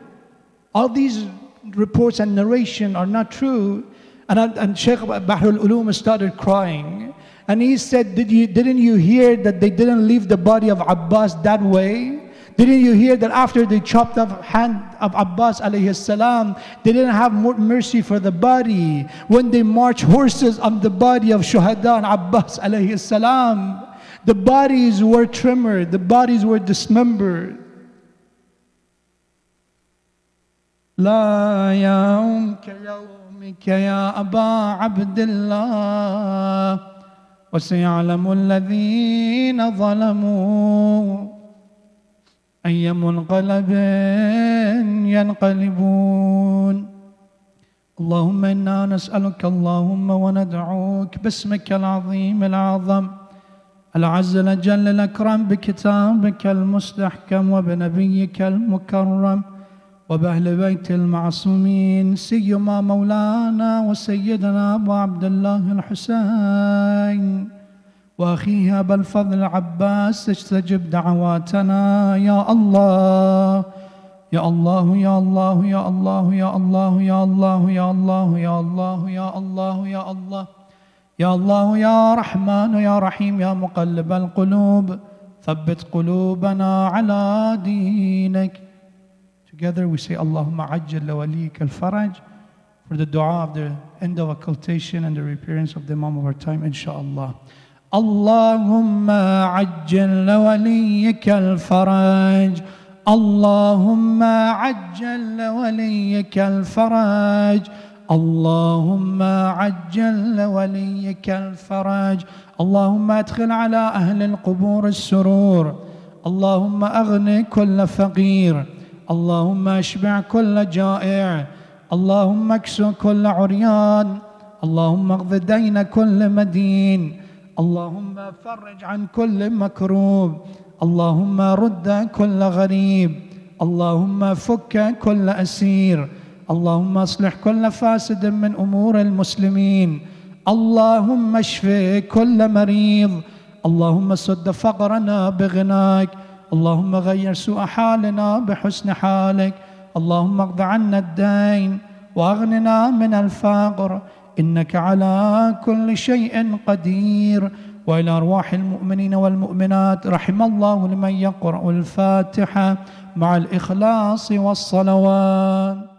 All these reports and narration are not true. And Sheikh Bahr al-Ulum started crying. And he said, didn't you hear that they didn't leave the body of Abbas that way? Didn't you hear that after they chopped off hand of Abbas alayhi salam, they didn't have more mercy for the body? When they marched horses on the body of Shuhada and Abbas alayhi salam, The bodies were tremor, the bodies were dismembered. لا يوم كيومك يا أبا عبد الله وسيعلم الذين ظلموا أي منقلب ينقلبون. اللهم إنا نسألك اللهم وندعوك باسمك العظيم الأعظم العز الأجل الأكرم بكتابك المستحكم وبنبيك المكرم وبأهل بيت المعصومين سيما مولانا وسيدنا أبو عبد الله الحسين وأخيه أبا الفضل العباس استجب دعواتنا يا الله يا الله يا الله يا الله يا الله يا الله يا الله يا الله يا الله يا الله يا الله يا رحمن يا رحيم يا مقلب القلوب ثبت قلوبنا على دينك. Together we say Allahumma ajjal lawaliyik al-faraj for the dua of the end of occultation and the reappearance of the Imam of our time, inshaAllah. Allahumma ajjal lawaliyik al-faraj Allahumma ajjal lawaliyik al-faraj Allahumma ajjal lawaliyik al-faraj Allahumma adkhil ala ahli al-qubur al-surur Allahumma aghni kulla faqir اللهم اشبع كل جائع اللهم اكسو كل عريان اللهم اقض دين كل مدين اللهم فرج عن كل مكروب اللهم رد كل غريب اللهم فك كل أسير اللهم اصلح كل فاسد من أمور المسلمين اللهم اشف كل مريض اللهم سد فقرنا بغناك اللهم غير سوء حالنا بحسن حالك اللهم اقض عنا الدين واغننا من الفقر إنك على كل شيء قدير. وإلى أرواح المؤمنين والمؤمنات رحم الله لمن يقرأ الفاتحة مع الإخلاص والصلوات.